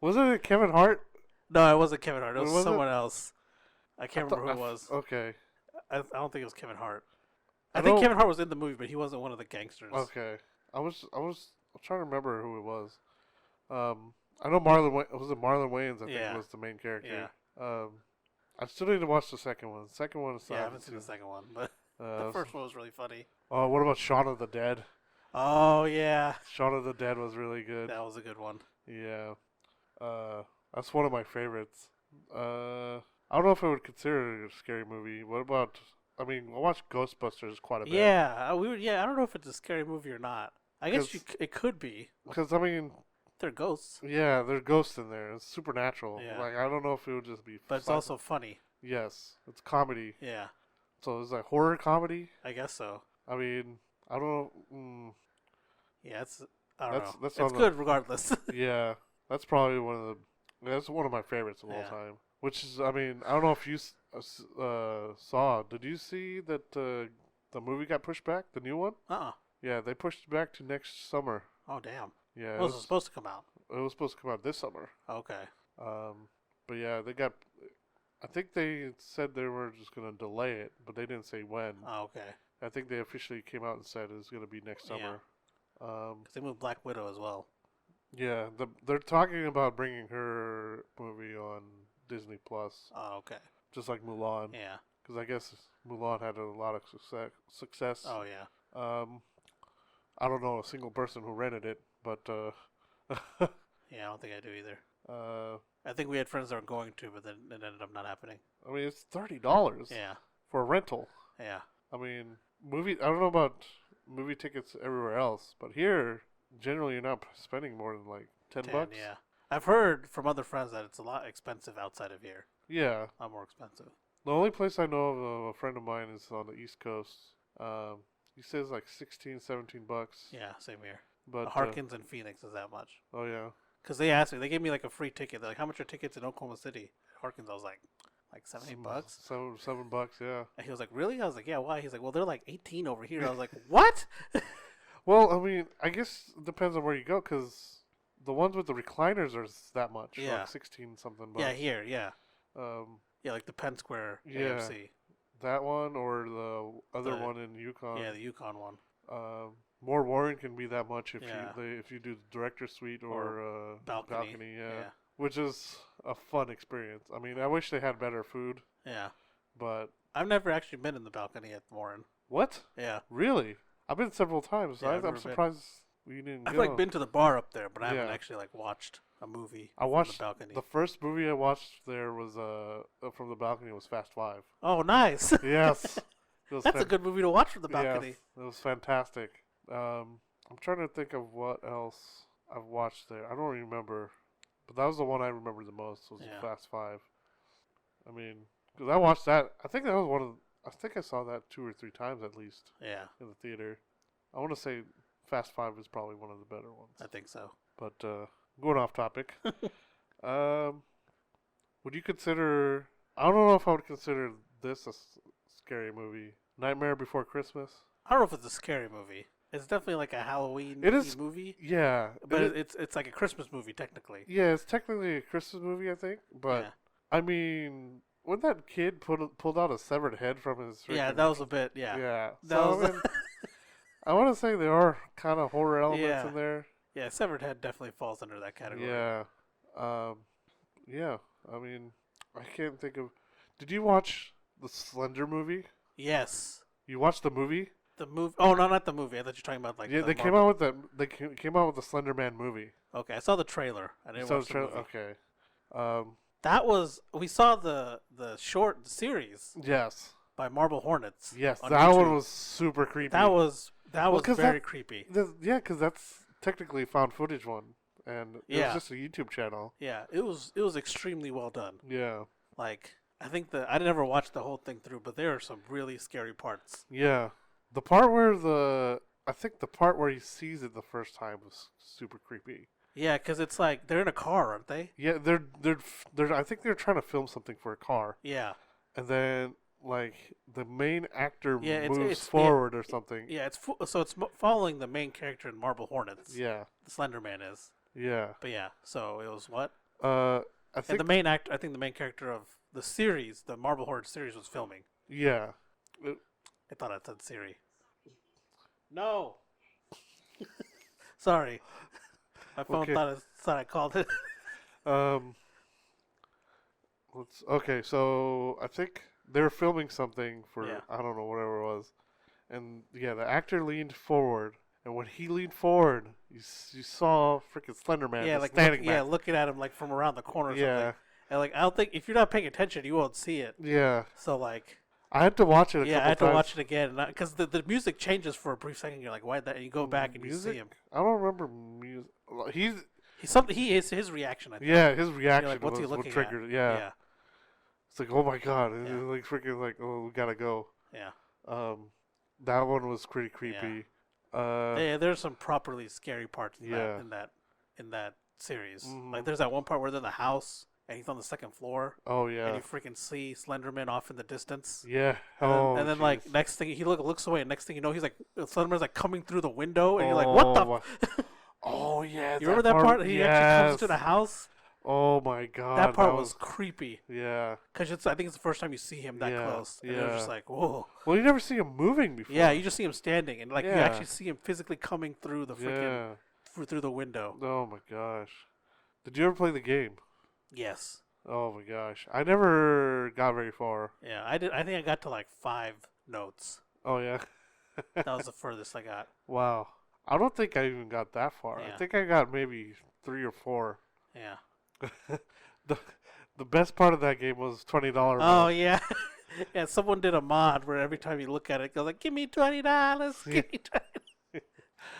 Wasn't it Kevin Hart? No, it wasn't Kevin Hart. It was, Was it? someone else. I can't remember who it was. Okay. I don't think it was Kevin Hart. I I think know- Kevin Hart was in the movie, but he wasn't one of the gangsters. Okay. I'm trying to remember who it was. I know Marlon. Was it Marlon Wayans? I Yeah. think was the main character. Yeah. I still need to watch the second one. The second one is Yeah, I haven't seen the second one, but the first one was really funny. Oh, what about Shaun of the Dead? Oh yeah, Shaun of the Dead was really good. that was a good one. Yeah. That's one of my favorites. I don't know if I would consider it a scary movie. What about? I mean, I watched Ghostbusters quite a bit. Yeah, we were. Yeah, I don't know if it's a scary movie or not. I guess 'Cause- it could be. Because I mean, They're ghosts, yeah, there's ghosts in there. It's supernatural. Yeah. Like I don't know if it would just be. but it's sci- also funny. yes, it's comedy. Yeah, So it's like horror comedy. I guess so. I mean, I don't know. Yeah, I don't know. That's It's on the- good regardless. Yeah, that's probably that's one of my favorites of all Yeah. time. Which is, I mean, I don't know if you saw. Did you see that the movie got pushed back? The new one? Yeah, they pushed it back to next summer. Oh damn. Yeah, It was supposed to come out. it was supposed to come out this summer. Okay. But yeah, they got. I think they said they were just gonna delay it, but they didn't say when. Oh, okay. I think they officially came out and said it's gonna be next Yeah. summer. 'Cause they moved Black Widow as well. Yeah, they're talking about bringing her movie on Disney Plus, Oh, okay. just like Mulan, Yeah. because I guess Mulan had a lot of success. Oh yeah. I don't know a single person who rented it, but Yeah, I don't think I do either. uh, I think we had friends that were going to, but then it ended up not happening. I mean it's $30 Yeah. for a rental. Yeah. I mean I don't know about movie tickets everywhere else, but here generally you're not spending more than like $10. Yeah. I've heard from other friends that it's a lot expensive outside of here. Yeah. A lot more expensive. The only place I know of a friend of mine is on the East Coast. He says like $16-17. Yeah, same here. But Harkins and Phoenix is that much. oh yeah. Because they asked me, they gave me like a free ticket. They're like, how much are tickets in Oklahoma City? Harkins, I was like $70. $7, yeah. And he was like, really? I was like, yeah, why? He's like, well, they're like 18 over here. I was like, what? Well, I mean, I guess it depends on where you go, because the ones with the recliners are that much. Yeah. Like 16 something Yeah, bucks. here, yeah. Um, Yeah, like the Penn Square yeah, AMC. that one or the other The- one in Yukon. Yeah, the Yukon one. More Warren can be that much if Yeah. if you do the director suite Or or balcony. yeah, which is a fun experience. I mean, I wish they had better food, Yeah. but I've never actually been in the balcony at Warren. what? Yeah. Really? I've been several times. Yeah, I've I'm never been. surprised we didn't I've go. like been to the bar up there, but I haven't Yeah. actually like watched a movie I from watched the balcony. the first movie I watched there was from the balcony was Fast Five. Oh, nice. Yes, it was That's a good movie to watch from the balcony. Yes, it was fantastic. I'm trying to think of what else I've watched there. I don't remember, but that was the one I remember the most. Was Yeah. Fast Five. I mean, because I watched that. I think that was one of. I think I saw that 2 or 3 times at least Yeah, in the theater. I want to say Fast Five is probably one of the better ones. I think so. But going off topic, would you consider? I don't know if I would consider this a scary movie. Nightmare Before Christmas. I don't know if it's a scary movie. It's definitely like a Halloween It is- movie, Yeah, but it's like a Christmas movie technically. yeah, it's technically a Christmas movie, I think. But yeah, I mean, when that kid pulled out a severed head from his yeah, freaking- that was a bit. Yeah, yeah. that So was. I, mean, I want to say there are kind of horror elements Yeah. in there. Yeah, Severed Head definitely falls under that category. Yeah, yeah. I mean, I can't think of. Did you watch the Slender movie? Yes. You watched the movie? The movie. Oh no, not the movie. I thought you were talking about like. Yeah, the they came Marvel- out with that. Came out with the Slender Man movie. Okay, I saw the trailer. I didn't So watch the movie. okay. Um, That was we saw the short series yes, by Marble Hornets. yes. on That one YouTube. was super creepy. That was 'cause very that- creepy. Yeah, because that's technically a found footage one, and it Yeah. was just a YouTube channel. Yeah, it was extremely well done. Yeah, Like I think I never watched the whole thing through, but there are some really scary parts. yeah. The part where I think the part where he sees it the first time was super creepy. Yeah, because it's like they're in a car, aren't they? Yeah, they're. I think they're trying to film something for a car, Yeah, and then like the main actor Yeah, moves it's- forward or something. yeah. So it's following the main character in Marble Hornets. Yeah, The Slender Man is. yeah. But yeah, so it was what? I And think the main actor, I think the main character of the series, the Marble Hornets series, was filming. yeah. I thought I said Siri. No. Sorry. My phone Okay. thought I called it. Um. Okay, so I think they're filming something for Yeah. I don't know whatever it was, and yeah, the actor leaned forward, and when he leaned forward, you saw freaking Slender Man yeah, just like standing back. looking at him like from around the corner or Yeah, something. And like I don't think if you're not paying attention, you won't see it. yeah. So like I had to watch it. yeah, I had couple to times. watch it again because the music changes for a brief second. You're like, why that? And you go back and you Music? see him. I don't remember music. He's something. He is his reaction. I think. Yeah, his You're reaction like, what's he was what looking triggered at? it. Yeah. Yeah. It's like, oh my god, and Yeah. it's like freaking like, oh, we gotta go. Yeah. That one was pretty creepy. Yeah, there's some properly scary parts in Yeah. in that series. Mhm. Like there's that one part where they're in the house and he's on the second floor Oh and yeah, you freaking see Slenderman off in the distance. yeah. And Oh, then, and then like jeez. next thing he looks away and next thing you know he's like Slenderman's like coming through the window and you're like what the my- Oh yeah. You remember that part? He actually comes to the house. Oh my god. That part was creepy Yeah. because I think it's the first time you see him that Yeah, close. And it was just yeah. like whoa. Well, you never see him moving before. Yeah, you just see him standing and like you Yeah. actually see him physically coming through the freaking Yeah. through the window. Oh my gosh. Did you ever play the game? Yes. Oh my gosh. I never got very far. Yeah, I did. I think I got to like 5 notes. Oh yeah. That was the furthest I got. Wow. I don't think I even got that far. Yeah. I think I got maybe 3 or 4. Yeah. The best part of that game was $20. Oh yeah. Yeah. Someone did a mod where every time you look at it, it goes like, "Give me $20. Give me $20."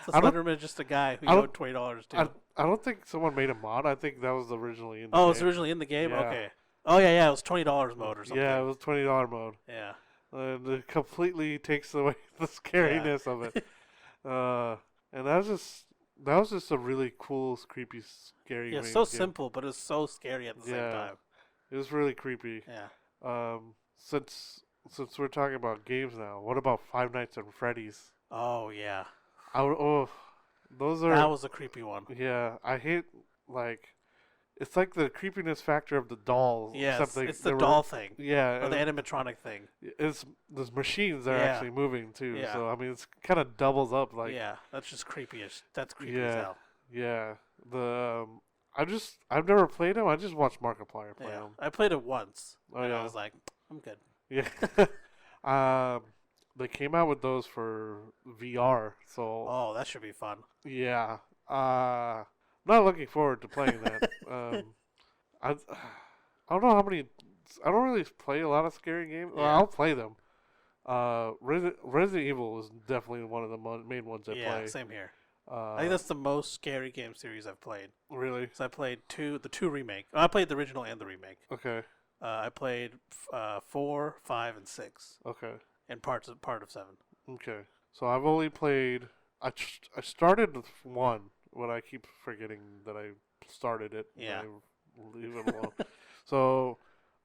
So I don't- Slenderman is just a guy who I you don't- owed $20 to. I don't think someone made a mod. I think that was originally in the Oh, game. it's originally in the game. Yeah. Okay. Oh yeah, it was $20 mode or something. Yeah, it was $20 mode. Yeah. And it completely takes away the scariness of it. And that was just a really cool, creepy, scary Yeah. game. So simple, but it's so scary at the same Yeah. time. It was really creepy. Yeah. Since we're talking about games now, what about Five Nights at Freddy's? Oh yeah. Oh, Those are That was a creepy one. yeah. I hate like it's like the creepiness factor of the dolls. Except Yes, it's the they were doll thing yeah. or the animatronic thing. It's the machines that are Yeah. actually moving too. Yeah. So I mean, it's kind of doubles up. Like Yeah, that's just creepy as that's creepy as yeah, hell. yeah. The I've never played them. I just watched Markiplier play Yeah, them. I played it once, Oh and I yeah, was like, I'm good. yeah. They came out with those for VR. So Oh, that should be fun. yeah. Not looking forward to playing that. I don't know how many. I don't really play a lot of scary games. Well, Yeah. I'll play them. Resident Evil is definitely one of the main ones I Yeah, play. same here. I think that's the most scary game series I've played. Really? So I played the two remake. Oh, I played the original and the remake. Okay. I played 4, 5, and 6, Okay. and part of 7. Okay. So I've only played. I started with 1, but I keep forgetting that I started it. Yeah. And I leave it alone. So,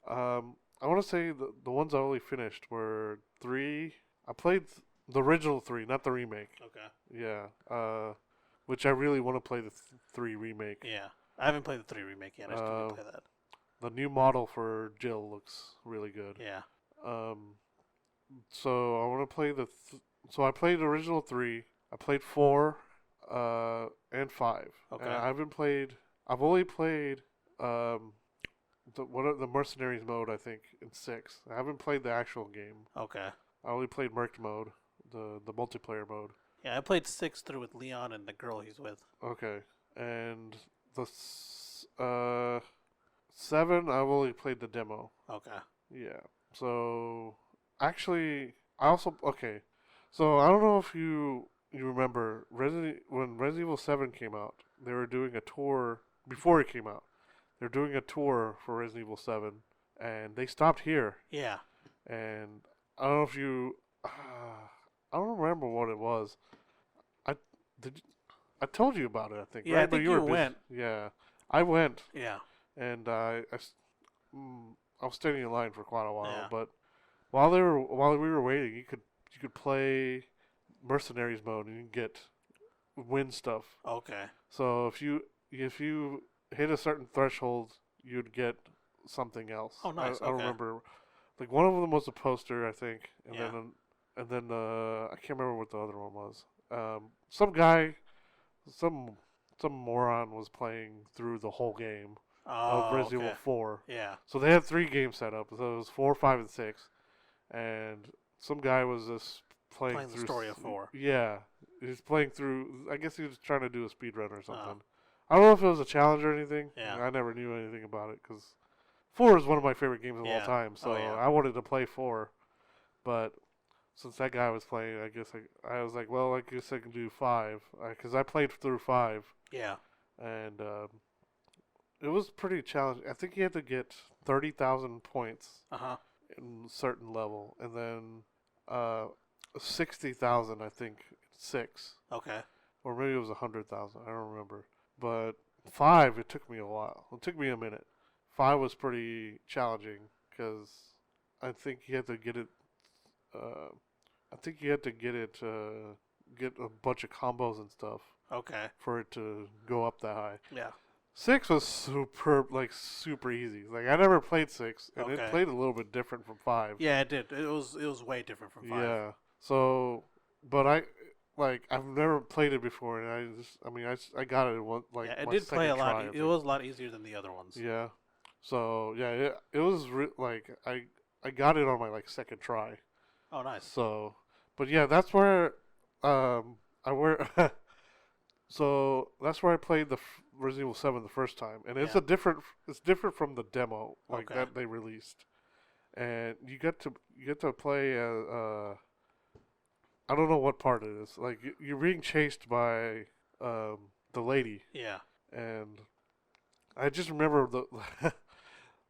I want to say the ones I only finished were 3. I played the original 3, not the remake. Okay. Yeah. Which I really want to play the 3 remake. Yeah, I haven't played the 3 remake yet. I still need to play that. The new model for Jill looks really good. Yeah. So I want to play so I played the original 3. I played 4, and 5. Okay. And I've only played the Mercenaries mode, I think, in 6. I haven't played the actual game. Okay. I only played Merc mode, the multiplayer mode. Yeah, I played 6 through with Leon and the girl he's with. Okay. And the 7, I've only played the demo. Okay. Yeah. So actually, I also okay. So I don't know if you remember when Resident Evil 7 came out. They were doing a tour before it came out. They're doing a tour for Resident Evil 7, and they stopped here. Yeah. And I don't know if you, I don't remember what it was. I told you about it, I think. Yeah, right? I think But you were went. Yeah, I went, Yeah. and I was standing in line for quite a while. Yeah. But while we were waiting, you could play Mercenaries mode and you can win stuff. Okay. So if you hit a certain threshold, you'd get something else. Oh, nice. I don't Okay. remember. Like one of them was a poster, I think, and Yeah. then I can't remember what the other one was. Some guy, some moron was playing through the whole game of Oh, Resident Evil okay. 4. Yeah. So they had 3 games set up. So it was 4, 5, and 6, and some guy was just playing Playing the through story of 4. Yeah, he was playing through. I guess he was trying to do a speed run or something. Oh. I don't know if it was a challenge or anything. Yeah. I never knew anything about it because 4 is one of my favorite games of all Yeah. time. So Oh, yeah. I wanted to play 4, but since that guy was playing, I guess I was like, well, I guess I can do 5 because I played through 5, Yeah. and it was pretty challenging. I think you had to get 30,000 points Uh-huh. in a certain level, and then 60,000, I think, 6. Okay. Or maybe it was 100,000. I don't remember. But 5, it took me a while. It took me a minute. 5 was pretty challenging because I think you had to get it. I think you had to get it. Get a bunch of combos and stuff Okay. for it to go up that high. Yeah. 6 was super easy. Like I never played 6, and Okay. it played a little bit different from 5. Yeah, it did. It was way different from 5. Yeah. So, but I've never played it before, and I got it one Yeah, it my did play a second lot. try, I It think. was a lot easier than the other ones. Yeah. So yeah, it was I got it on my second try. Oh, nice. So, but yeah, that's where I were. So that's where I played the Resident Evil 7 the first time, and it's Yeah. It's different from the demo Okay. that they released, and you get to play I don't know what part it is. Like you're being chased by the lady, Yeah. and I just remember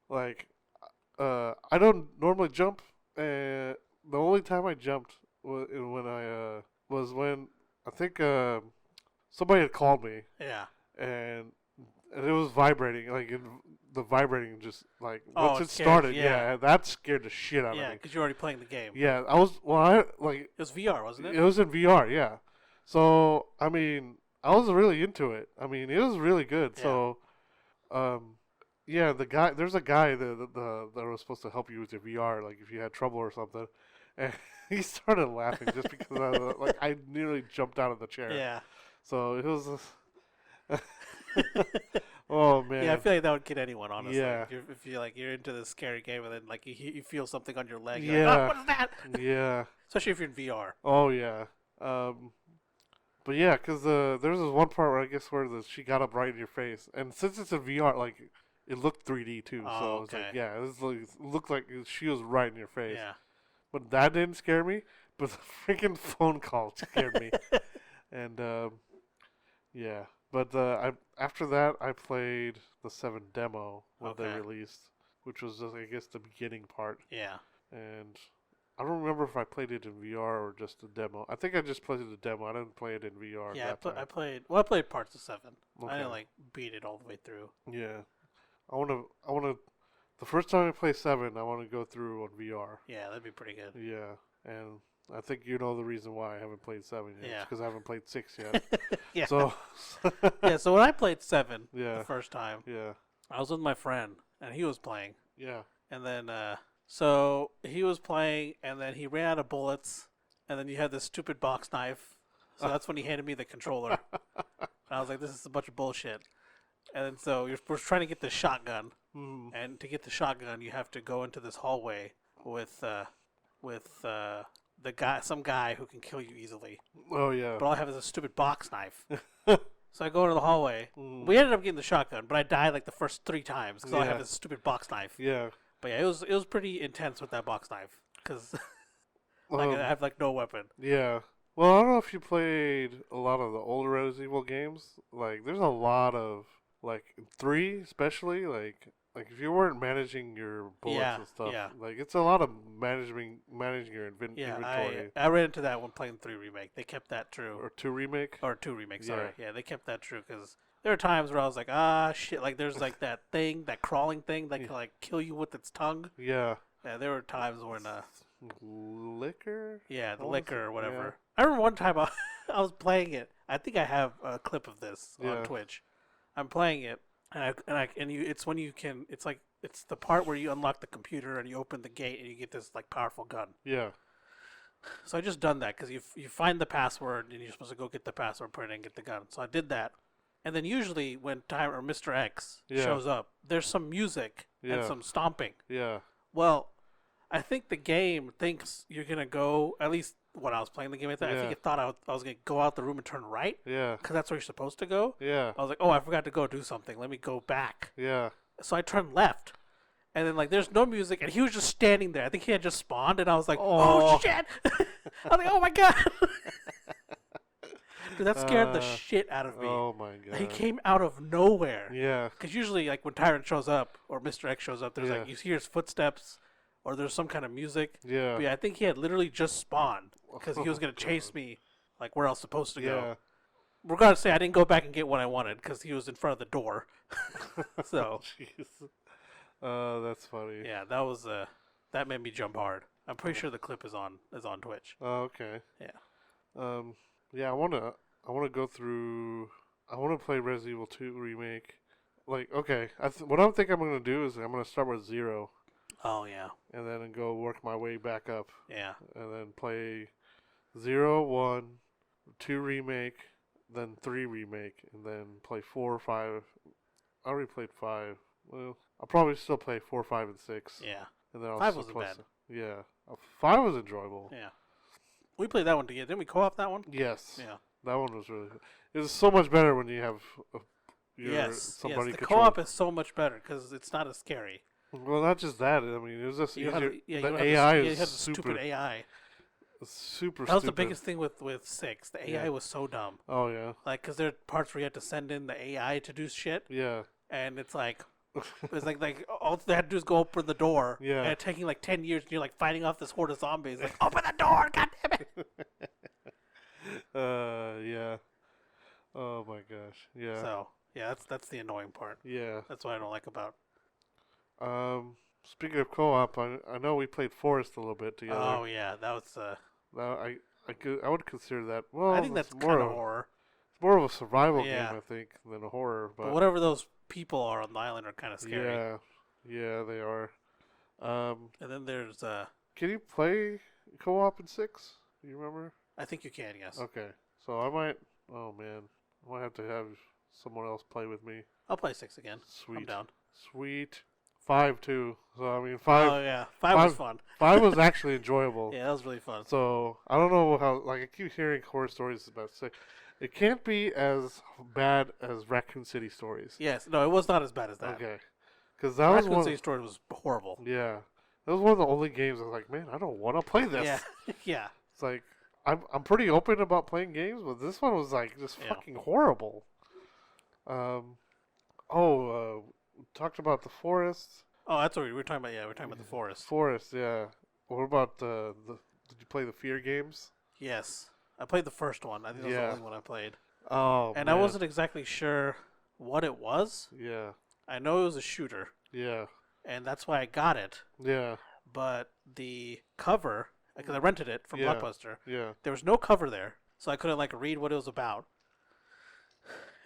I don't normally jump, and the only time I jumped was when I think somebody had called me, Yeah. and it was vibrating, the vibrating just Oh, once it it scared started, you, yeah, that scared the shit out Yeah, of me. because you're already playing the game. Yeah, I was It was VR, wasn't it? it was in VR, yeah. So I mean, I was really into it. I mean, it was really good. Yeah. So, um, yeah, there's a guy that was supposed to help you with your VR, like if you had trouble or something, and he started laughing just because I nearly jumped out of the chair. Yeah. So it was, oh Yeah, I man, feel like that would get anyone, honestly. yeah, If you like you're into this scary game and then like you feel something on your leg, you're like, yeah, oh, what is that? yeah, Especially if you're in VR. oh yeah. But yeah, because there's this one part where I guess where she got up right in your face, and since it's a VR, like it looked 3D too, Oh, so it's okay. like yeah, it looked like she was right in your face. Yeah. But that didn't scare me, but the freaking phone call scared me, and yeah. But after that I played the 7 demo when they Okay. released, which was just, I guess the beginning part, Yeah. and I don't remember if I played it in VR or just the demo. I think I just played the demo. I didn't play it in VR. Yeah, that time. I played parts of 7. Okay. I didn't like beat it all the way through. Yeah, I wanna. The first time I play 7, I want to go through on VR. Yeah, that'd be pretty good. Yeah, and I think you know the reason why I haven't played 7 yet. Yeah. Because I haven't played 6 yet. Yeah. So. Yeah, so when I played 7 Yeah. the first time, Yeah. I was with my friend and he was playing. Yeah. And then so he was playing and then he ran out of bullets and then you had this stupid box knife. So that's when he handed me the controller. And I was like, this is a bunch of bullshit. And then so we're trying to get the shotgun. Mm. And to get the shotgun, you have to go into this hallway with some guy who can kill you easily. Oh yeah. But all I have is a stupid box knife. So I go into the hallway. Mm. We ended up getting the shotgun, but I died like the first 3 times because all I have Yeah. is a stupid box knife. Yeah. But yeah, it was pretty intense with that box knife because like I have like no weapon. Yeah. Well, I don't know if you played a lot of the older Resident Evil games. Like, there's a lot of like 3, especially like if you weren't managing your bullets Yeah, and stuff. yeah. Like, it's a lot of managing your Yeah, inventory. I ran into that when playing 3 remake. They kept that true, Or 2 remake. or 2 remake. Sorry, Yeah. yeah, they kept that true because there were times where I was like, ah, shit, like there's like that thing, that crawling thing that can like kill you with its tongue. Yeah. Yeah, there were times when Liquor. yeah, the What was liquor it? or whatever. Yeah. I remember one time I was playing it. I think I have a clip of this Yeah. on Twitch. I'm playing it, and you. It's when you can. It's like it's the part where you unlock the computer and you open the gate and you get this like powerful gun. Yeah. So I just done that because you find the password and you're supposed to go get the password, put it in, and get the gun. So I did that, and then usually when Time or Mr. X Yeah. shows up, there's some music and Yeah. some stomping. Yeah. Well, I think the game thinks you're gonna go. At least when I was playing the game, I Yeah. think it thought I was gonna go out the room and turn right Yeah. because that's where you're supposed to go. Yeah. I was like, oh, I forgot to go do something. Let me go back. Yeah. So I turned left, and then like there's no music, and he was just standing there. I think he had just spawned, and I was like, oh, Oh. shit! I was like, oh my god! Dude, that scared the Uh, shit out of me. Oh my god. He came out of nowhere. Yeah. Because usually, like when Tyrant shows up or Mr. X shows up, there's Yeah. like you hear his footsteps, or there's some kind of music. Yeah. But yeah, I think he had literally just spawned because he was gonna Oh, chase God. me, like where I was supposed to Yeah. go. We're gonna say I didn't go back and get what I wanted because he was in front of the door. So Jeez. That's funny. yeah, that was that made me jump hard. I'm pretty sure the clip is on Twitch. Oh, okay. Yeah. Yeah, I wanna go through. I wanna play Resident Evil 2 remake. Like, okay, what I think I'm gonna do is I'm gonna start with 0, Oh yeah, and then go work my way back up, yeah, and then play 0, 1, 2 remake, then 3 remake, and then play 4, 5. I already played 5. Well, I'll probably still play 4, 5, and 6. yeah, And then I'll 5 still wasn't play bad. Yeah. 5 was enjoyable. Yeah. We played that one together. Didn't we co-op that one? Yes. Yeah. That one was really good. It was so much better when you have somebody The control. co-op is so much better because it's not as scary. Well, not just that. I mean, it was just You easier. don't have, yeah, you the don't have AI you is have the super, stupid AI. super That was the stupid. biggest thing with 6. The AI Yeah. was so dumb. Oh yeah, Like, because there are parts where you have to send in the AI to do shit, yeah, and it's like all they had to do is go open the door, Yeah. and it's taking like 10 years, and you're like fighting off this horde of zombies. Like, open the door, god damn it! yeah. Oh my gosh, yeah, So yeah, that's the annoying part. yeah. That's what I don't like about. Speaking of co-op, I know we played Forest a little bit together. Oh yeah, that was. Now I would consider that. Well, I think that's more kind of horror. more of a survival Yeah. game, I think, than a horror. But whatever those people are on the island are kind of scary. Yeah, they are. And then there's Can you play co-op in 6? Do you remember? I think you can, yes. Okay, so I might. Oh man, I might have to have someone else play with me. I'll play 6 again. Sweet, I'm down. sweet. 5 too. So I mean 5. Oh yeah, 5 was fun. 5 was actually enjoyable. Yeah, that was really fun. So I don't know how. Like I keep hearing horror stories about 6. It can't be as bad as Raccoon City Stories. Yes, no, it was not as bad as that. Okay, because that was Raccoon one. City Story was horrible. Yeah, that was one of the only games I was like, man, I don't want to play this. Yeah, yeah. It's like I'm pretty open about playing games, but this one was like just fucking horrible. Talked about the forest. Oh, that's what we were talking about. Yeah, we were talking about the forest. Forest, yeah. What about the? Did you play the Fear games? Yes, I played the first one. I think that was the only one I played. Oh, and man. I wasn't exactly sure what it was. Yeah. I know it was a shooter. Yeah. And that's why I got it. Yeah. But the cover, because I rented it from Blockbuster. Yeah. There was no cover there, so I couldn't like read what it was about.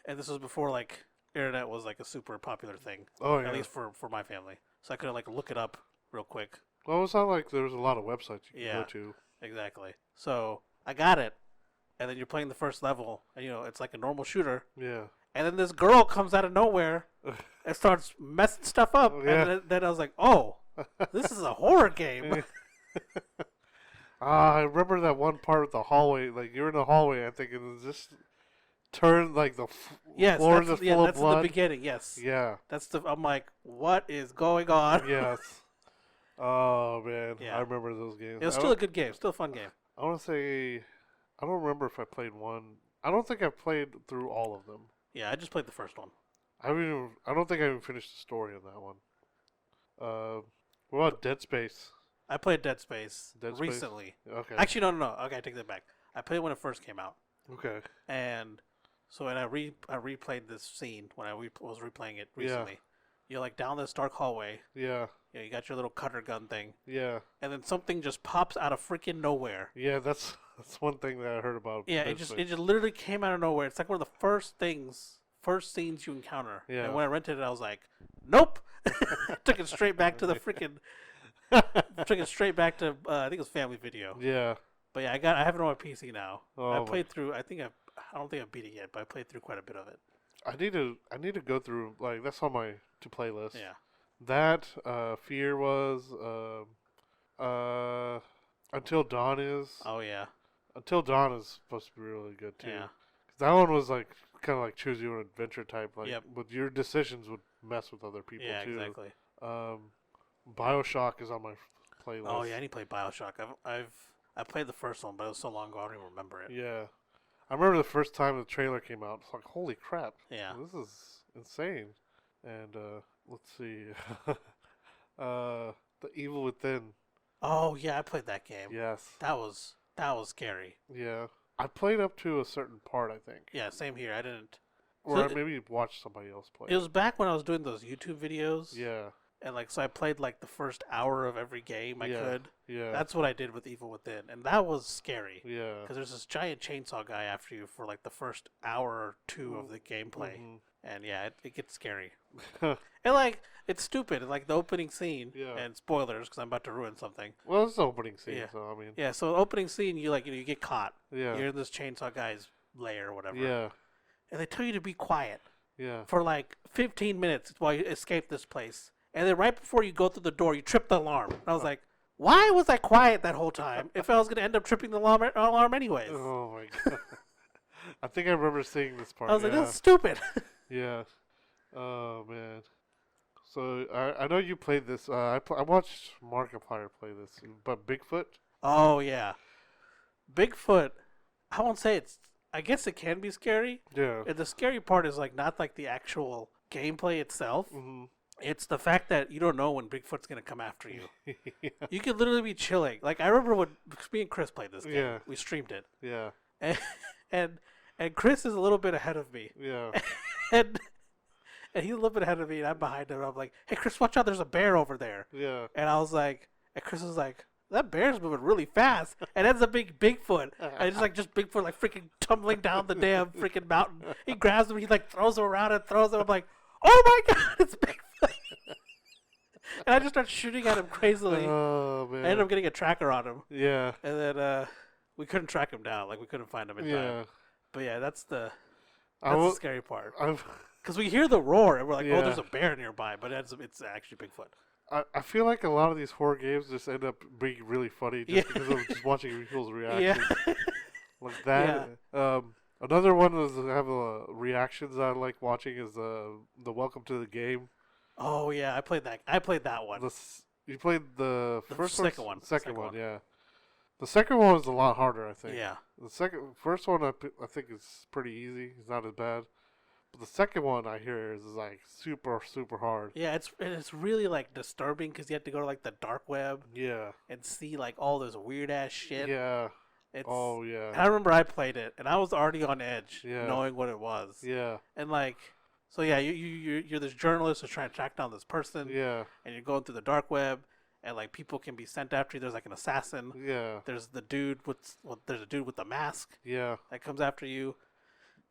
And this was before like internet was like a super popular thing. Oh yeah. At least for my family. So I couldn't like look it up real quick. Well, it's not like there was a lot of websites you could go to. Exactly. So I got it, and then you're playing the first level, and it's like a normal shooter. Yeah. And then this girl comes out of nowhere and starts messing stuff up. Yeah. And then I was like, oh, this is a horror game. I remember that one part with the hallway. Like you're in the hallway, I think, and it just turned like the floor is full of that's blood. The beginning. Yes. Yeah. I'm like, what is going on? Yes. Oh man, Yeah. I remember those games. It was still a good game, still a fun game. I want to say, I don't remember if I played one. I don't think I played through all of them. Yeah, I just played the first one. I don't think I even finished the story on that one. What about Dead Space? I played Dead Space Dead Space? recently. Okay. Actually, no. Okay, I take that back. I played it when it first came out. Okay. And so when I replayed this scene when I was replaying it recently. You're like down this dark hallway. Yeah. You got your little cutter gun thing. Yeah. And then something just pops out of freaking nowhere. Yeah, that's one thing that I heard about. Yeah, it just literally came out of nowhere. It's like one of the first scenes you encounter. Yeah. And when I rented it, I was like, nope. Took it straight back to the freaking. Took it straight back to I think it was Family Video. Yeah. But yeah, I have it on my PC now. Oh, I played through. I don't think I've beat it yet, but I played through quite a bit of it. I need to go through, like, that's on my to play list. Yeah. That Fear was Until Dawn is. Oh yeah. Until Dawn is supposed to be really good too. Yeah. 'Cause that one was like kind of like choose your own adventure type. Like, Yep. with your decisions would mess with other people Yeah, too. exactly. BioShock is on my playlist. Oh yeah, I need to play BioShock. I played the first one, but it was so long ago I don't even remember it. Yeah. I remember the first time the trailer came out. It's like, holy crap. Yeah. This is insane. And let's see. The Evil Within. Oh yeah, I played that game. Yes. That was scary. Yeah. I played up to a certain part, I think. Yeah, same here. I didn't. Or So maybe watched somebody else play. It was back when I was doing those YouTube videos. Yeah. And so I played like the first hour of every game I could. Yeah. That's what I did with Evil Within, and that was scary. Yeah. Because there's this giant chainsaw guy after you for like the first hour or two of the gameplay, and yeah, it gets scary. And like it's stupid. Like the opening scene, and spoilers because I'm about to ruin something. Well, it's the opening scene, Yeah. so I mean. Yeah. So opening scene, you get caught. Yeah. You're in this chainsaw guy's lair or whatever. Yeah. And they tell you to be quiet. Yeah. For like 15 minutes while you escape this place. And then right before you go through the door, you trip the alarm. And I was like, why was I quiet that whole time if I was going to end up tripping the alarm anyways? Oh, my God. I think I remember seeing this part. I was like, that's stupid. Yeah. Oh, man. So, I know you played this. I watched Markiplier play this. But Bigfoot? Oh, yeah. Bigfoot, I won't say I guess it can be scary. Yeah. And the scary part is like not like the actual gameplay itself. Mm-hmm. It's the fact that you don't know when Bigfoot's going to come after you. Yeah. You could literally be chilling. Like, I remember when me and Chris played this game. Yeah. We streamed it. Yeah. And Chris is a little bit ahead of me. Yeah. and he's a little bit ahead of me, and I'm behind him. And I'm like, hey, Chris, watch out. There's a bear over there. Yeah. And I was like, and Chris was like, that bear's moving really fast, and ends up being Bigfoot, and it's like just Bigfoot like freaking tumbling down the damn freaking mountain. He grabs him, he like throws him around and throws him. I'm like, oh my god, it's Bigfoot! And I just start shooting at him crazily. Oh man! I ended up getting a tracker on him. Yeah. And then we couldn't track him down, like we couldn't find him in time. But yeah, that's the scary part. Because we hear the roar and we're like, oh, there's a bear nearby, but it's actually Bigfoot. I feel like a lot of these horror games just end up being really funny just because of just watching people's reactions. Yeah. Like that. Yeah. Another one was have reactions I like watching is the Welcome to the Game. Oh yeah, I played that one. You played the first second one. Second one, yeah. The second one was a lot harder, I think. Yeah. The first one I think is pretty easy. It's not as bad. But the second one I hear is like super hard. Yeah, it's really like disturbing because you have to go to like the dark web. Yeah. And see like all this weird ass shit. Yeah. Yeah. I remember I played it and I was already on edge, knowing what it was. Yeah. And like, so yeah, you're this journalist who's trying to track down this person. Yeah. And you're going through the dark web, and like people can be sent after you. There's like an assassin. Yeah. There's the dude with the mask. Yeah. That comes after you.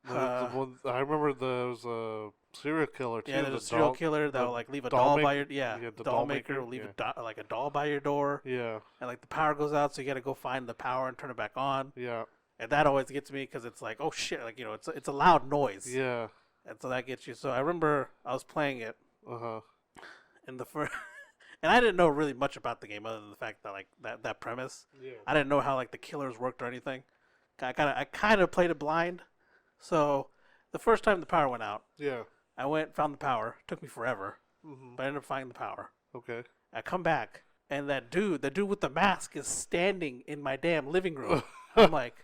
The one, I remember there was a serial killer too. Yeah, there's a serial killer that will like leave a doll by your the doll maker will leave a doll by your door. Yeah. And like the power goes out, so you got to go find the power and turn it back on. Yeah. And that always gets me because it's like, oh shit, like it's a loud noise. Yeah. And so that gets you. So I remember I was playing it. And the first, and I didn't know really much about the game other than the fact that like that premise. Yeah. I didn't know how like the killers worked or anything. I kind of played it blind. So the first time the power went out, I went found the power. Took me forever, but I ended up finding the power. Okay. I come back and the dude with the mask is standing in my damn living room. I'm like,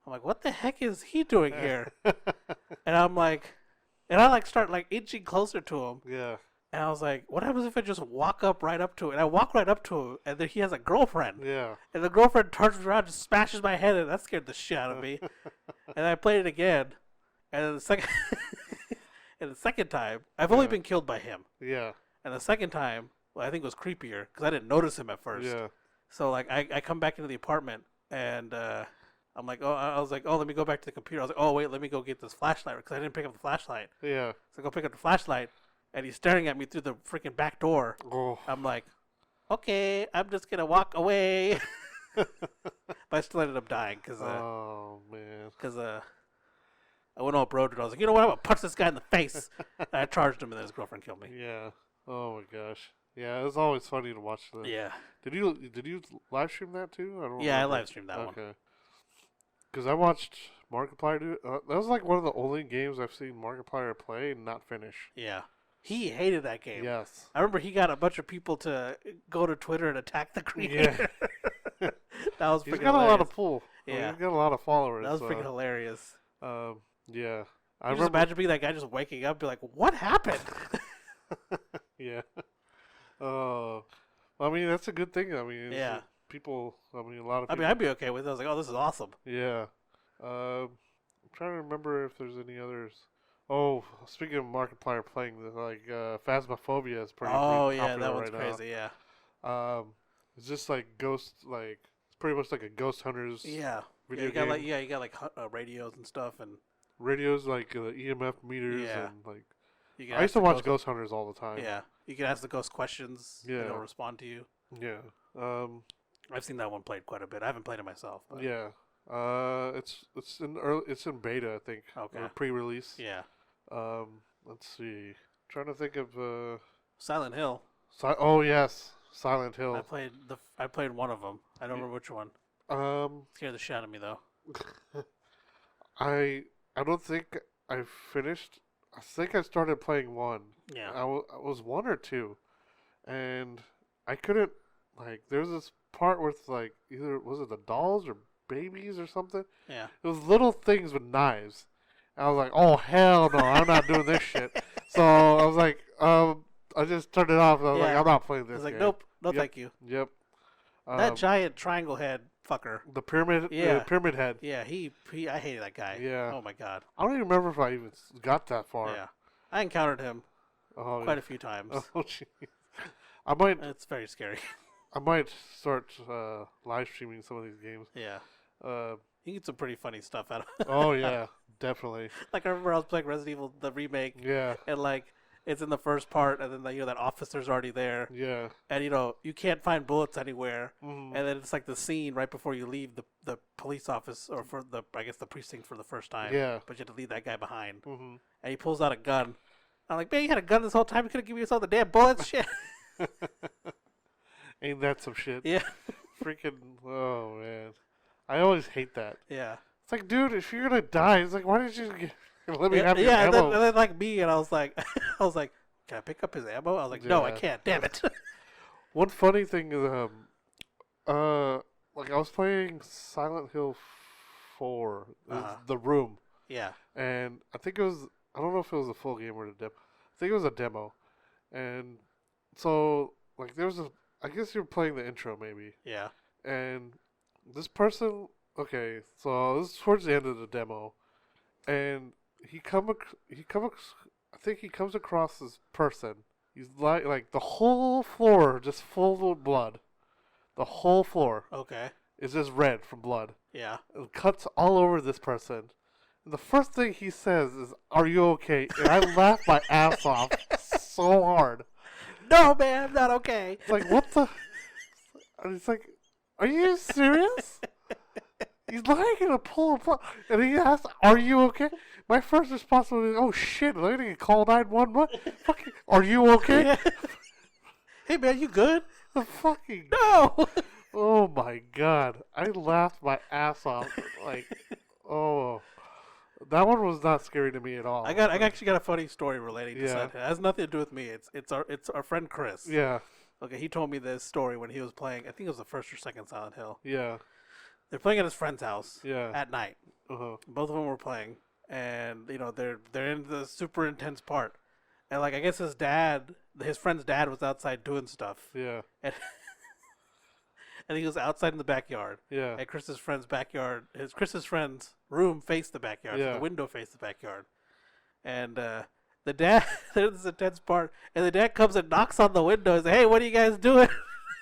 what the heck is he doing here? And I'm like, and I like start like inching closer to him. Yeah. And I was like, what happens if I just walk right up to him? And I walk right up to him, and then he has a girlfriend. Yeah. And the girlfriend turns around and smashes my head, and that scared the shit out of me. And I played it again, and then the second time, I've only been killed by him. Yeah. And the second time, well, I think it was creepier, because I didn't notice him at first. Yeah. So, like, I come back into the apartment, and I'm like, I was like, let me go back to the computer. I was like, oh, wait, let me go get this flashlight, because I didn't pick up the flashlight. Yeah. So I go pick up the flashlight. And he's staring at me through the freaking back door. Oh. I'm like, okay, I'm just going to walk away. But I still ended up dying. Oh, man. Because I went all bro dude. I was like, you know what? I'm going to punch this guy in the face. And I charged him, and then his girlfriend killed me. Yeah. Oh, my gosh. Yeah, it was always funny to watch that. Yeah. Did you live stream that, too? I don't remember. I live streamed that one. Okay. Because I watched Markiplier do it. That was like one of the only games I've seen Markiplier play and not finish. Yeah. He hated that game. Yes. I remember he got a bunch of people to go to Twitter and attack the creator. Yeah. That was He's got hilarious. A lot of pull. Yeah. He's got a lot of followers. That was freaking hilarious. Yeah. I just imagine being that guy just waking up and be like, what happened? Yeah. I mean, that's a good thing. I mean, people, a lot of people. I mean, I'd be okay with it. I was like, oh, this is awesome. Yeah. I'm trying to remember if there's any others. Oh, speaking of Markiplier playing, like Phasmophobia is pretty. Oh yeah, that one's crazy. Now. Yeah. It's just like ghost, like it's pretty much like a Ghost Hunters. Yeah. Video game. You got like radios and stuff and. Radios like EMF meters and like. I used to watch Ghost Hunters all the time. Yeah, you can ask the ghost questions. Yeah. They'll respond to you. Yeah. I've seen that one played quite a bit. I haven't played it myself. But. Yeah. It's in beta, I think. Okay. Or pre-release. Yeah. Let's see. Trying to think of Silent Hill. Oh yes, Silent Hill. I played one of them. I don't remember which one. Scared the shit out of me though. I don't think I finished. I think I started playing one. Yeah. I was one or two, and I couldn't like. There's this part with like either was it the dolls or babies or something. Yeah. It was little things with knives. I was like, oh, hell no, I'm not doing this shit. So I was like, I just turned it off. I was like, I'm not playing this. I was like, nope, no thank you. Yep. That giant triangle head fucker. The pyramid head. Yeah, I hated that guy. Yeah. Oh my god. I don't even remember if I even got that far. Yeah. I encountered him quite a few times. Oh, jeez. I might. It's very scary. I might start live streaming some of these games. Yeah. Uh, You get some pretty funny stuff out of oh yeah, definitely. Like, I remember I was playing Resident Evil, the remake, Yeah, and, like, it's in the first part, and then, like, that officer's already there, yeah. and, you can't find bullets anywhere, Hmm. and then it's, like, the scene right before you leave the police office, or for I guess, the precinct for the first time. Yeah. But you have to leave that guy behind. Hmm. And he pulls out a gun. I'm like, man, you had a gun this whole time? You could have given yourself the damn bullets? Shit. Ain't that some shit? Yeah. Freaking. Oh man, I always hate that. Yeah. It's like, dude, if you're gonna die, it's like, why did you let me have your yeah, ammo? and then like me, and I was like, can I pick up his ammo? I was like, no, I Yeah. can't. Damn it. One funny thing is, like I was playing Silent Hill 4, The Room, Yeah. and I think it was, I don't know if it was a full game or a demo. I think it was a demo, and so like there was a, I guess you're playing the intro maybe, Yeah. and this person, okay, so this is towards the end of the demo, and I think he comes across this person. He's like the whole floor just full of blood. The whole floor Okay. is just red from blood. Yeah. It cuts all over this person. And the first thing he says is, "Are you okay?" And I laughed my ass off so hard. No, man, I'm not okay. It's like, what the? And it's like, are you serious? He's lying in a pool of blood. And he asks, "Are you okay?" My first response was, "Oh shit, I'm gonna call 911. Fucking, are you okay?" Yeah. Hey, man, you good? The fucking. No. Oh my god. I laughed my ass off. Like, oh. That one was not scary to me at all. I actually got a funny story relating to Silent Hill. It has nothing to do with me. It's our friend Chris. Yeah, Okay, he told me this story when he was playing. I think it was the first or second Silent Hill. yeah, They're playing at his friend's house yeah. at night. Uh-huh. Both of them were playing, and they're in the super intense part. And like I guess his friend's dad was outside doing stuff, Yeah, and and he was outside in the backyard. yeah, At Chris's friend's backyard, Chris's friend's room faced the backyard. So Yeah. the window faced the backyard, and the dad there's this intense part, and the dad comes and knocks on the window and says, "Hey, what are you guys doing?"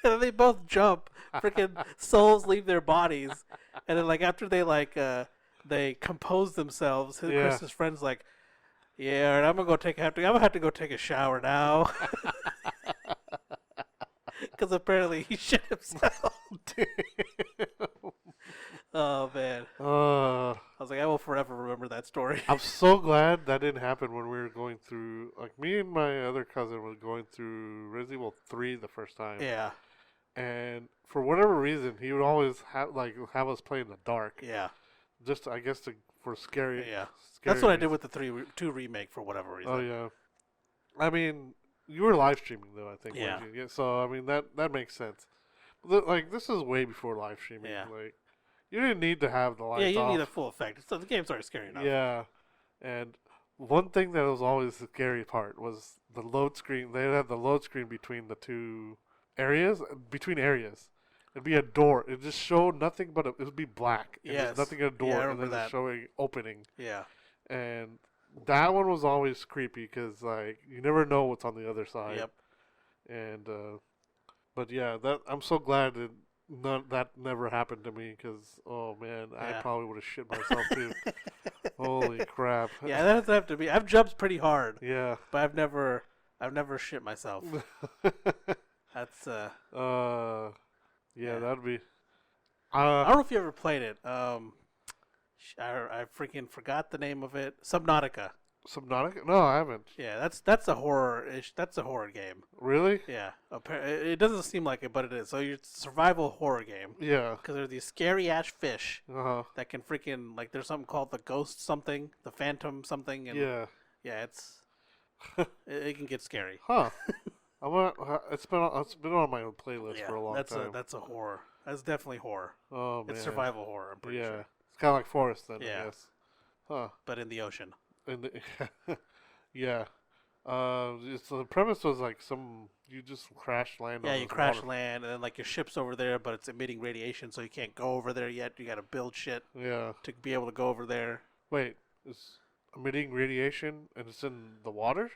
And then they both jump. Freaking souls leave their bodies, and then like after they compose themselves, Yeah. Chris's friend's like, "Yeah, all right, I'm gonna have to go take a shower now." Because apparently he shit himself. Oh man, Uh, I was like, I will forever remember that story. I'm so glad that didn't happen when we were going through. Like me and my other cousin was going through Resident Evil 3 the first time, Yeah, and for whatever reason, he would always have us play in the dark, yeah, just I guess for scary. yeah. Scary That's what I did reasons. with the 2 remake for whatever reason. Oh yeah, I mean, you were live streaming though. I think. Yeah. weren't you? Yeah. So I mean that makes sense. Like this is way before live streaming. Yeah. Like you didn't need to have the lights Yeah, you off. need a full effect. So the game's already scary enough. Yeah, and one thing that was always the scary part was the load screen. They had the load screen between the two areas. Between areas, it'd be a door. It just showed nothing but it would be black. And Yes. there's nothing in a door, Yeah, I and remember then that. it's showing opening. Yeah. And that one was always creepy because like you never know what's on the other side. Yep. And but yeah, that I'm so glad that never happened to me because oh man, I Yeah. probably would have shit myself too. Holy crap! Yeah, that doesn't have to be. I've jumped pretty hard, Yeah. but I've never shit myself. That's Yeah, Yeah. that'd be. I don't know if you ever played it. I freaking forgot the name of it. Subnautica. Subnautica? No, I haven't. Yeah, that's a horror-ish. That's a horror game. Really? Yeah, it doesn't seem like it, but it is. So it's a survival horror game Yeah. because there's these scary ash fish Uh huh. that can freaking like. There's something called the ghost something, the phantom something, and Yeah. it's it can get scary. Huh. I want. It's been on my playlist for a long time. That's a horror. That's definitely horror. Oh man. It's survival horror. I'm pretty Yeah. sure, It's kind of like Forest then. Yeah. I guess. Huh. but in the ocean. And yeah. So the premise was like you just crash land. Yeah, on you this crash water. land, and then like your ship's over there, but it's emitting radiation, so you can't go over there yet. You got to build shit Yeah. to be able to go over there. Wait. It's emitting radiation and it's in the water.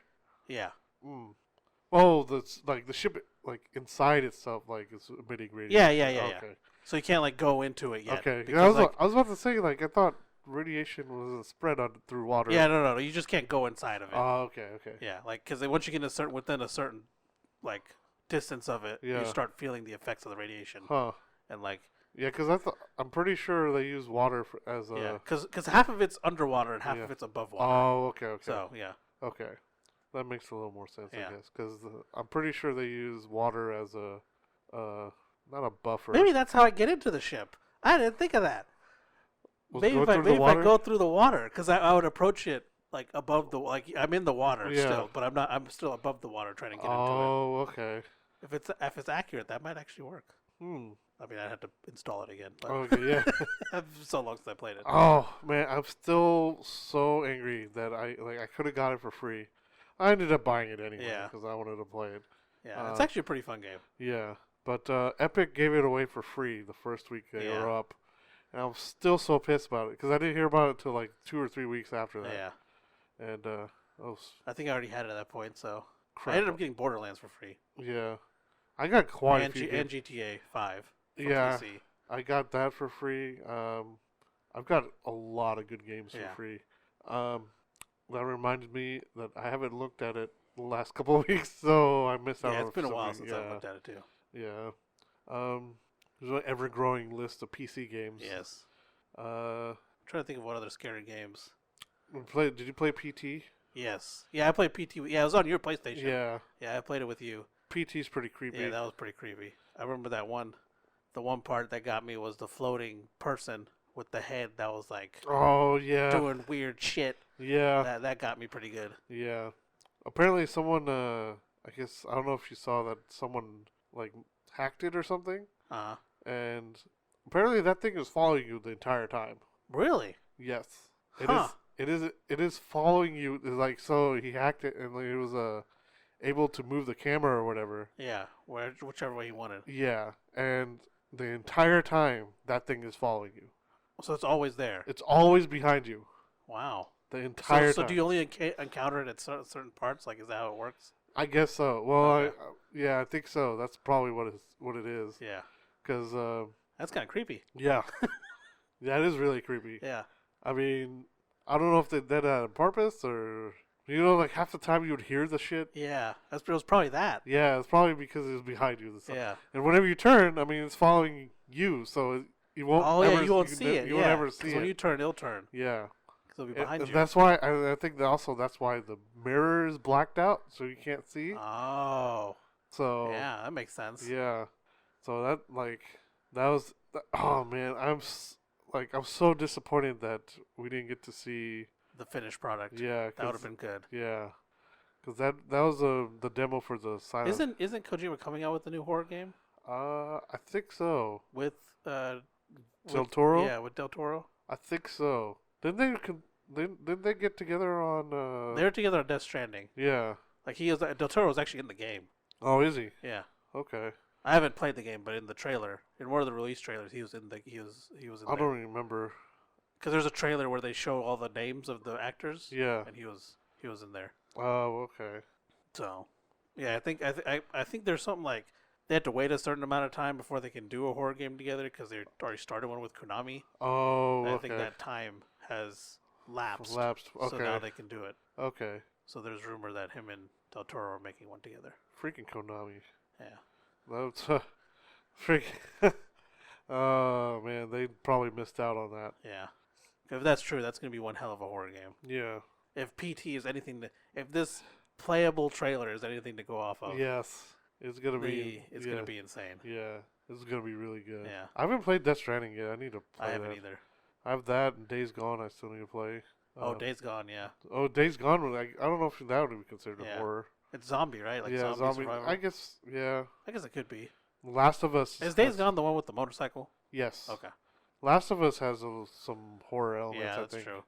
Yeah, Mm. Oh, like the ship, like inside itself, like it's emitting radiation. Yeah. Okay. So you can't like go into it yet. Okay. Because, Yeah, like, I was about to say, like, I thought radiation was spread on through water. yeah, no. You just can't go inside of it. Oh, okay. Yeah, like because once you get within a certain like distance of it, you Yeah. start feeling the effects of the radiation, Huh. and like Yeah, because I'm pretty sure they use water as a. yeah, because half of it's underwater and half Yeah. of it's above water. Oh, okay. So yeah, Okay. That makes a little more sense, Yeah. I guess, because I'm pretty sure they use water as a, not a buffer. maybe that's how I get into the ship. I didn't think of that. Was Maybe go if I through the maybe if I water? go through the water, because I would approach it like above the like I'm in the water Yeah. still, but I'm not. I'm still above the water trying to get into Oh, okay. it. If it's accurate, that might actually work. Hmm. I mean, I'd have to install it again. But Okay, yeah. so long since I played it. Oh man, I'm still so angry that I could have got it for free. I ended up buying it anyway Yeah. because I wanted to play it. Yeah, it's actually a pretty fun game. Yeah, but Epic gave it away for free the first week they were up, and I'm still so pissed about it because I didn't hear about it until like 2 or 3 weeks after that. Yeah, And I think I already had it at that point, so crap. I ended up getting Borderlands for free. Yeah, I got quite a and, few. and GTA 5 for Yeah. PC. I got that for free. I've got a lot of good games Yeah. for free. That reminded me that I haven't looked at it the last couple of weeks, so I missed out. Yeah, on it's been a while something. since I've looked at it too. Yeah. There's an ever-growing list of PC games. Yes. Uh, I'm trying to think of what other scary games. Did you play PT? Yes. Yeah, I played PT. Yeah, it was on your PlayStation. Yeah. Yeah, I played it with you. PT's pretty creepy. Yeah, that was pretty creepy. I remember that one. The one part that got me was the floating person with the head that was like Oh yeah. doing weird shit. Yeah. That got me pretty good. Yeah. Apparently someone I guess I don't know if you saw that someone like hacked it or something, Uh-huh. and apparently that thing is following you the entire time. Really? Yes. Huh. It is following you. It's like, so he hacked it and like, it was able to move the camera or whatever. Yeah, whichever way you wanted. Yeah, and the entire time that thing is following you. So it's always there. It's always behind you. Wow. The entire So time. do you only encounter it at certain parts? Like, is that how it works? I guess so. Well, Okay. yeah, I think so. That's probably what it is. Yeah. Because That's kind of creepy. yeah, that is really creepy. Yeah. I mean, I don't know if they did that on purpose or like half the time you would hear the shit. Yeah. It was probably that. Yeah, it's probably because it was behind you. Yeah. And whenever you turn, I mean, it's following you, so you won't. Oh, ever, yeah, you won't see it. You won't yeah. ever see 'Cause it. when you turn, it'll turn. Yeah. Because it'll be behind you. That's why I think that also that's why the mirror is blacked out, so you can't see. Oh. So Yeah, that makes sense. yeah, so that was oh man, I'm so disappointed that we didn't get to see. The finished product. Yeah, That would have been good. Yeah, because that was the demo for the silent. Isn't Kojima coming out with a new horror game I think so. with Del Toro. Yeah, with Del Toro. I think so. Didn't they get together on? They're together on Death Stranding. Yeah. Like Del Toro was actually in the game. Oh, is he? Yeah. Okay. I haven't played the game, but in the trailer, in one of the release trailers, he was in I don't remember. Because there's a trailer where they show all the names of the actors. Yeah. And he was in there. Oh, okay. So, yeah, I think there's something like they had to wait a certain amount of time before they can do a horror game together because they already started one with Konami. Oh, And okay. I think that time has lapsed. Okay. So now they can do it. Okay. So there's rumor that him and Del Toro are making one together. Freaking Konami. Yeah. That's oh man, they probably missed out on that. Yeah. If that's true, that's going to be one hell of a horror game. Yeah. If PT is anything if this playable trailer is anything to go off of. Yes. It's gonna be. It's going to be insane. Yeah. This is gonna be really good. Yeah. I haven't played Death Stranding yet. I need to play I haven't that. either. I have that and Days Gone. I still need to play. Days Gone, yeah. Oh, Days Gone. I don't know if that would be considered Yeah. a horror. It's zombie, right? Like yeah, zombie survival. I guess. Yeah. I guess it could be. Last of Us. Is Days Gone the one with the motorcycle? Yes. Okay. Last of Us has some horror elements. Yeah, I that's think. true.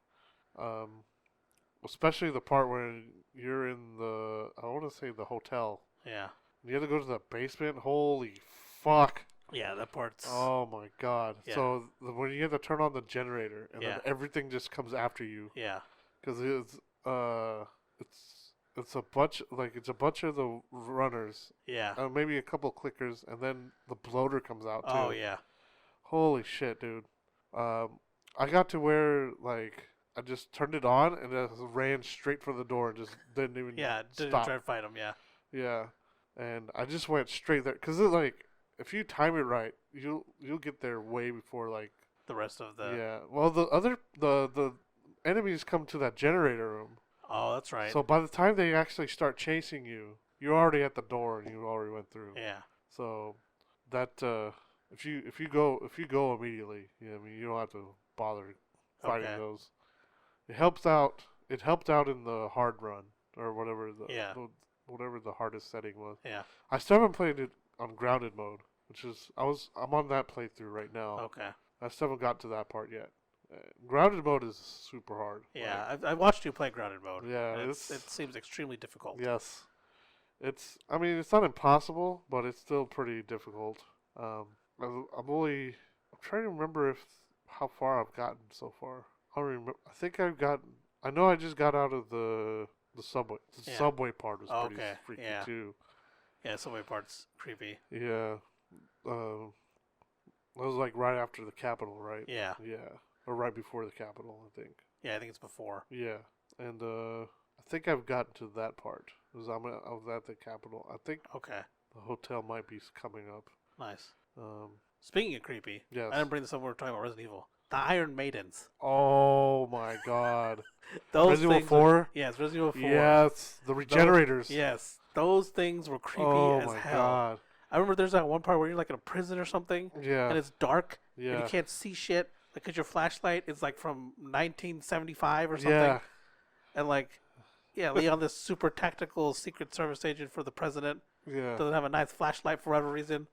Especially the part where you're in the. I want to say the hotel. Yeah. You have to go to the basement. Holy fuck! Yeah, that part's. Oh my god! Yeah. So when you have to turn on the generator, and Yeah. then everything just comes after you, Yeah. because it's it's a bunch of the runners, Yeah. maybe a couple clickers, and then the bloater comes out too. Oh yeah. Holy shit, dude! I got to where like I just turned it on and just ran straight for the door and just didn't even Yeah. Didn't stop. try to fight him. Yeah. Yeah, and I just went straight there because like if you time it right, you'll get there way before like The rest of the. yeah. Well, the enemies come to that generator room. Oh, that's right. So by the time they actually start chasing you, you're already at the door and you already went through. Yeah. So that if you go immediately, yeah, I mean you don't have to bother fighting Okay. those. It helps out. It helped out in the hard run or whatever whatever the hardest setting was. Yeah. I still haven't played it on grounded mode, which is I'm on that playthrough right now. Okay. I still haven't got to that part yet. Grounded mode is super hard. Yeah. I watched you play grounded mode. Yeah, and it it's seems extremely difficult. yes. I mean, it's not impossible, but it's still pretty difficult. I'm trying to remember how far I've gotten so far. I don't remember. I know I just got out of the subway. The Yeah. subway part was pretty Okay, freaky yeah. too. Yeah. Some way parts creepy. Yeah. That was like right after the Capitol, right? Yeah. Yeah. Or right before the Capitol, I think. Yeah. I think it's before. Yeah. And I think I've gotten to that part. Because I was at the Capitol. I think Okay. the hotel might be coming up. Nice. Um, Speaking of creepy, yes. I didn't bring this up when we were talking about Resident Evil. The Iron Maidens. Oh my god. Those Resident Evil things 4? Yes, Resident Evil 4. Yes. The regenerators. Yes. Those things were creepy Oh as my hell. god. I remember there's that one part where you're like in a prison or something, Yeah. and it's dark, and Yeah. you can't see shit because your flashlight is like from 1975 or something. Yeah. And like, yeah, Leon, this super tactical Secret Service agent for the president, Yeah. doesn't have a nice flashlight for whatever reason.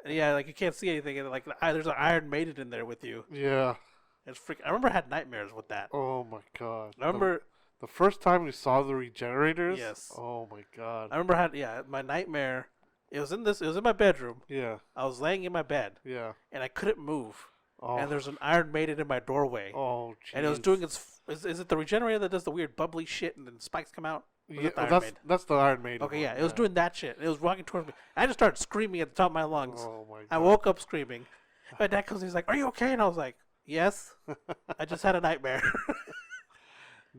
And yeah, like you can't see anything, and like there's an Iron Maiden in there with you. Yeah. It's I remember I had nightmares with that. Oh my god. I remember, The first time we saw the regenerators? Yes. Oh my god. I remember my nightmare. It was in my bedroom. Yeah. I was laying in my bed, Yeah. and I couldn't move. Oh. And there's an Iron Maiden in my doorway. Oh, jeez. And it was doing its. Is it the regenerator that does the weird bubbly shit and then spikes come out? Or is Yeah, it the Iron that's Maiden? that's the Iron Maiden. Okay, one, yeah, it was doing that shit. It was walking towards me. I just started screaming at the top of my lungs. Oh my god. I woke up screaming. My dad comes. He's like, "Are you okay?" And I was like, "Yes." I just had a nightmare.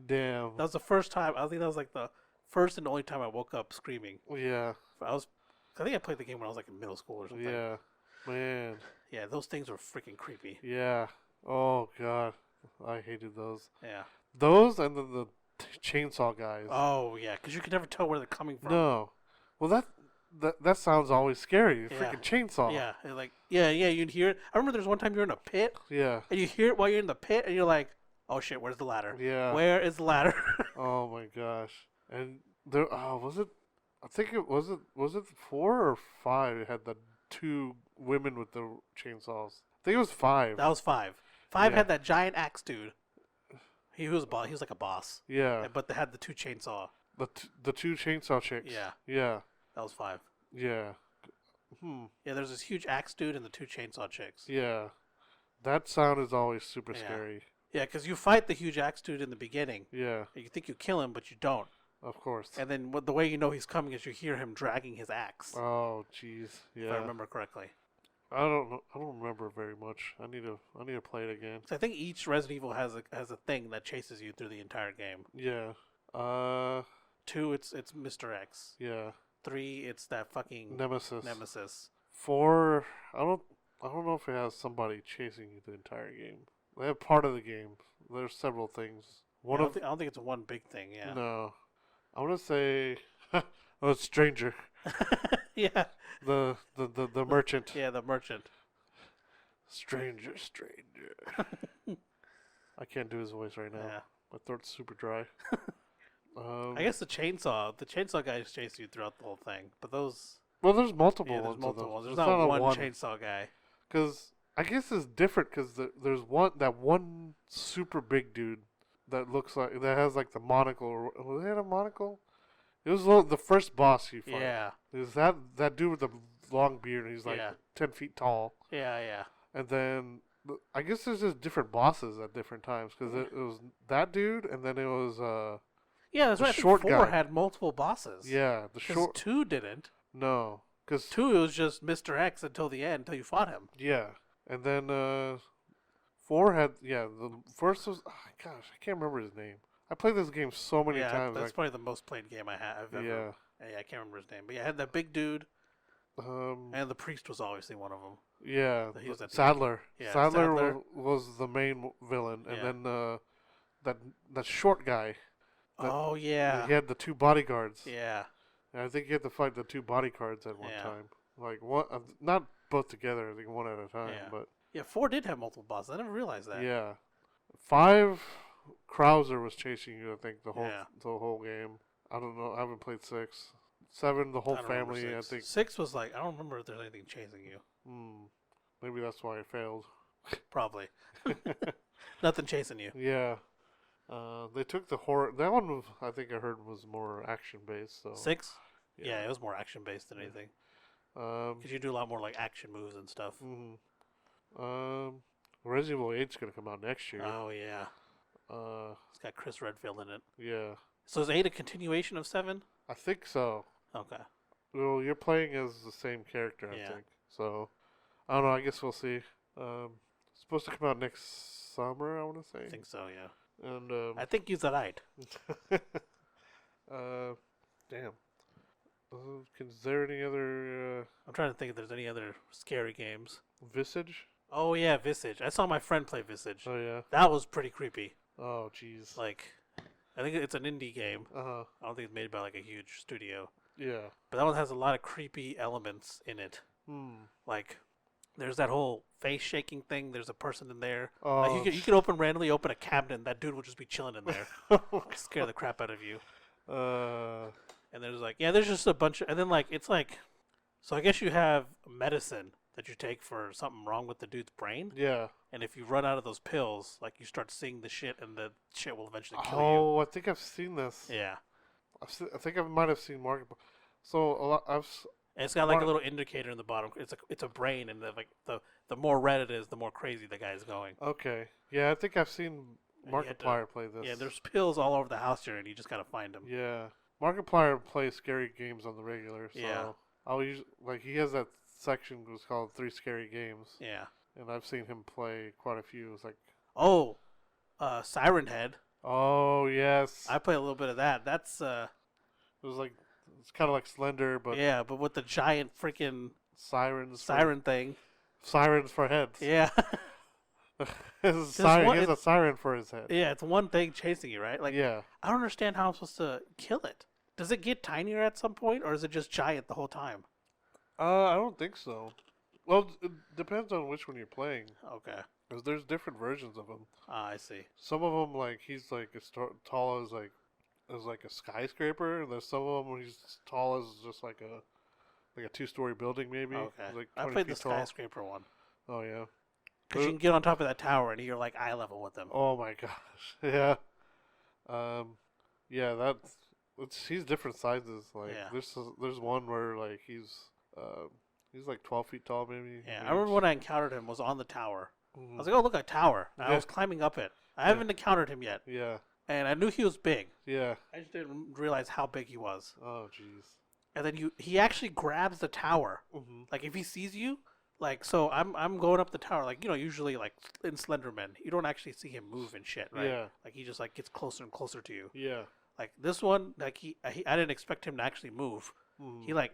Damn. That was the first time. I think that was like the first and only time I woke up screaming. Yeah. I think I played the game when I was like in middle school or something. Yeah. Man. Yeah, those things were freaking creepy. Yeah. Oh god. I hated those. Yeah. Those and then the chainsaw guys. Oh yeah, because you can never tell where they're coming from. No. Well, that sounds always scary. Yeah. Freaking chainsaw. Yeah, and like you'd hear it. I remember there's one time you're in a pit Yeah. and you hear it while you're in the pit and you're like, "Oh shit, where's the ladder? Yeah. Where is the ladder?" Oh my gosh. And there. Oh, was it? I think it was it. Was it 4 or 5? It had the 2 women with the chainsaws. I think it was 5. That was 5. 5 Yeah. had that giant axe dude. He was a boss. He was like a boss. Yeah. But they had the 2 chainsaw. The 2 chainsaw chicks. Yeah, Yeah. that was 5. Yeah. Yeah, there's this huge axe dude and the 2 chainsaw chicks. Yeah. That sound is always super Yeah. scary. Yeah, because you fight the huge axe dude in the beginning. Yeah. And you think you kill him, but you don't. Of course. And then the way you know he's coming is you hear him dragging his axe. Oh, jeez. If I Yeah. remember correctly. I don't know. I don't remember very much. I need to play it again. So I think each Resident Evil has a thing that chases you through the entire game. Yeah. 2, it's Mr. X. Yeah. 3, it's that fucking Nemesis. 4, I don't know if it has somebody chasing you the entire game. They have part of the game. There's several things. I don't think it's one big thing. Yeah. No. I want to say oh, it's Stranger. Yeah. The merchant. Yeah, the merchant. Stranger. I can't do his voice right now. Yeah. My throat's super dry. I guess the chainsaw guys chase you throughout the whole thing. But those, Well, there's multiple yeah, ones. there's multiple ones. There's It's not a one chainsaw guy. Because I guess it's different because there's one super big dude that looks like that has like the monocle. Was it a monocle? It was the first boss you fight. Yeah. Is that dude with the long beard? He's like Yeah. 10 feet tall. Yeah. And then I guess there's just different bosses at different times because it was that dude, and then it was Yeah, that's the right. I think short 4 guy. had multiple bosses. Yeah, the 'Cause short. 2 didn't. No, because 2 it was just Mr. X until the end, until you fought him. yeah, and then 4 had the first was gosh, I can't remember his name. I played this game so many Yeah, times. that's probably the most played game I've ever. Yeah. Yeah, I can't remember his name, but yeah, I had that big dude, Um. and the priest was obviously one of them. Yeah. He was at the Sadler. Yeah, Sadler Sadler. was the main villain, and Yeah. then that short guy. That, Oh He yeah, had the 2 bodyguards. yeah, And I think he had to fight the 2 bodyguards at one Yeah. time. Like one, not both together. I think one at a time. Yeah. But yeah. 4 did have multiple bosses. I never realized that. yeah, 5. Krauser was chasing you. I think the Yeah. whole game. I don't know. I haven't played 6. 7. The whole I don't remember family. I 6. think. 6 was like I don't remember if there's anything chasing you. Maybe that's why it failed. Probably. Nothing chasing you. Yeah. They took the horror. That one, I think I heard was more action based. So 6. Yeah, it was more action based than anything. Because you do a lot more like action moves and stuff. Resident Evil 8's gonna come out next year. Oh yeah, it's got Chris Redfield in it. Yeah, So is 8 a continuation of 7? I think so. Okay. Well, you're playing as the same character, I Yeah. think. So, I don't know. I guess we'll see. It's supposed to come out next summer, I want to say. I think so. Yeah. And I think you're right. damn. Is there any other I'm trying to think if there's any other scary games. Visage? Oh yeah, Visage. I saw my friend play Visage. Oh yeah. That was pretty creepy. Oh jeez. Like, I think it's an indie game. Uh-huh. I don't think it's made by like a huge studio. Yeah. But that one has a lot of creepy elements in it. Like, there's that whole face shaking thing. There's a person in there. Oh. Like you could randomly open a cabinet and that dude will just be chilling in there. Scare the crap out of you. And there's like, yeah, there's just a bunch of, and then like, it's like, so I guess you have medicine that you take for something wrong with the dude's brain. Yeah. And if you run out of those pills, like you start seeing the shit and the shit will eventually kill you. Oh, I think I've seen this. Yeah. I think I might have seen Market. So a lot. And it's got like a little indicator in the bottom. It's a brain, and the more red it is, the more crazy the guy's going. Okay. Yeah, I think I've seen And you had to- Markiplier play this. Yeah, there's pills all over the house here, and you just gotta find them. Yeah. Markiplier plays scary games on the regular. So Yeah. I'll usually, like, he has that section was called 3 Scary Games. Yeah. And I've seen him play quite a few. It's like, Oh, Siren Head. oh yes. I play a little bit of that. That's It was like, it's kind of like Slender, but yeah, but with the giant freaking sirens. siren thing. Sirens for heads. Yeah. He has a siren for his head. Yeah, it's one thing chasing you, right? Like, Yeah. I don't understand how I'm supposed to kill it. Does it get tinier at some point, or is it just giant the whole time? I don't think so. Well, it depends on which one you're playing. Okay. Because there's different versions of him. Ah, I see. Some of them, like, he's like as tall as like a skyscraper, and there's some of them he's as tall as just like a 2-story building maybe. Okay. Like I 20 played the feet tall. skyscraper one. Oh yeah. Because you can get on top of that tower and you're like eye level with them. Oh my gosh. Yeah. Yeah. He's different sizes. Like Yeah. there's one where like he's like 12 feet tall maybe. Yeah, maybe. I remember when I encountered him was on the tower. Mhm. I was like, oh, look, a tower. And I Yeah. was climbing up it. I haven't encountered him yet. Yeah. And I knew he was big. Yeah. I just didn't realize how big he was. Oh jeez. And then he actually grabs the tower. Mm-hmm. Like, if he sees you, like, so I'm going up the tower. Like, usually, like, in Slenderman, you don't actually see him move and shit, right? Yeah. Like, he just, like, gets closer and closer to you. Yeah. Like, this one, like, I didn't expect him to actually move. Mhm. He, like,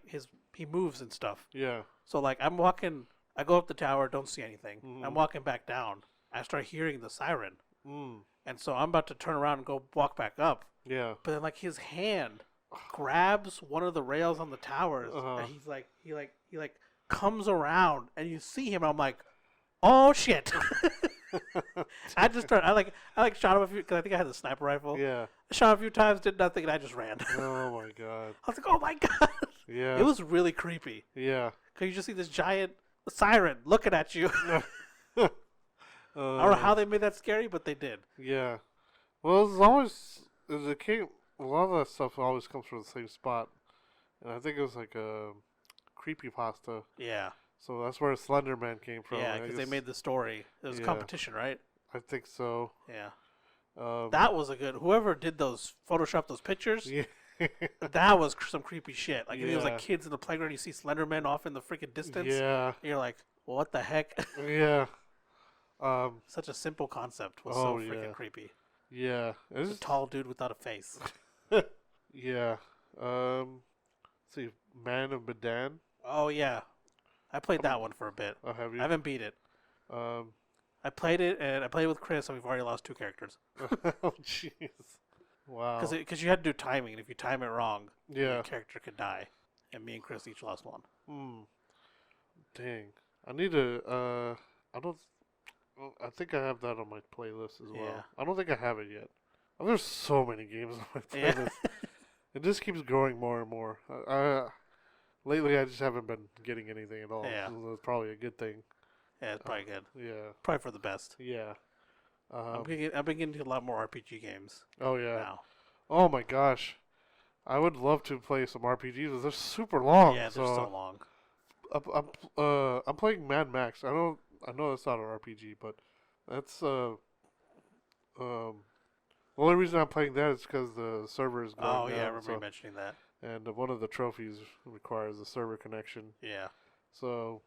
he moves and stuff. Yeah. So, like, I'm walking, I go up the tower, don't see anything. Mhm. I'm walking back down. I start hearing the siren. Mm. And so I'm about to turn around and go walk back up. Yeah. But then, like, his hand grabs one of the rails on the towers. Uh-huh. And he's like, he comes around and you see him. And I'm like, oh shit. I just started, I shot him a few, because I think I had the sniper rifle. Yeah. I shot him a few times, did nothing, and I just ran. Oh my god. I was like, oh my god. Yeah. It was really creepy. Yeah. Because you just see this giant siren looking at you. I don't know how they made that scary, but they did. Yeah. Well, it's always a lot of that stuff always comes from the same spot, and I think it was like a creepypasta. Yeah. So that's where Slender Man came from. Yeah, I because they guess- made the story. It was a Yeah. competition, right? I think so. Yeah. That was a good. Whoever did those Photoshop those pictures, yeah, that was some creepy shit. Like it was like yeah, kids in the playground. You see Slenderman off in the freaking distance. yeah, And you're like, what the heck? yeah. Such a simple concept was so Oh freaking yeah, creepy. yeah. It's a tall dude without a face. Yeah. Let's see, Man of Medan. Oh yeah, I played that one for a bit. Oh, have I you? haven't beat it. Um. I played it and I played it with Chris, and we've already lost 2 characters Oh jeez. Wow. because you had to do timing, and if you time it wrong, Yeah. your character could die. And me and Chris each lost 1. Hmm. Dang. I need to. I don't. Well, I think I have that on my playlist as well. Yeah. I don't think I have it yet. Oh, there's so many games on my Yeah. playlist. It just keeps growing more and more. Lately, I just haven't been getting anything at all. Yeah. So that's probably a good thing. Yeah, it's probably good. Yeah. Probably for the best. Yeah. I've been getting into a lot more RPG games Oh yeah. now. Oh my gosh. I would love to play some RPGs, but they're super long. Yeah, they're so long. I'm playing Mad Max. I know that's not an RPG, but that's the only reason I'm playing that is because the server is going Oh down. yeah, I remember you mentioning that. And one of the trophies requires a server connection. Yeah. So,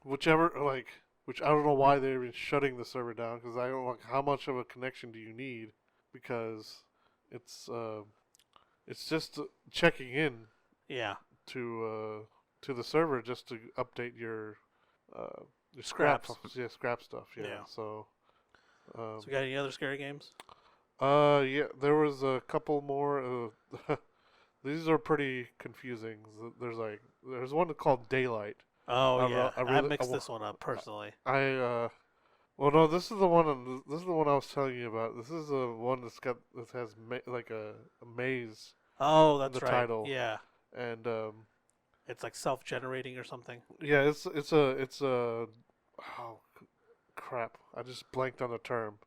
which I don't know why they're even shutting the server down, because I don't like how much of a connection do you need, because it's just checking in Yeah. to the server just to update your Scraps. scrap stuff. Yeah. Yeah. So. So you got any other scary games? Yeah, there was a couple more. These are pretty confusing. There's one called Daylight. Oh yeah, I I mixed wa- this one up personally. Well, no, this is the one. This is the one I was telling you about. This is the one that has like a maze Oh, in that's the right. title, Yeah, and it's like self-generating or something. yeah, it's a oh crap! I just blanked on the term.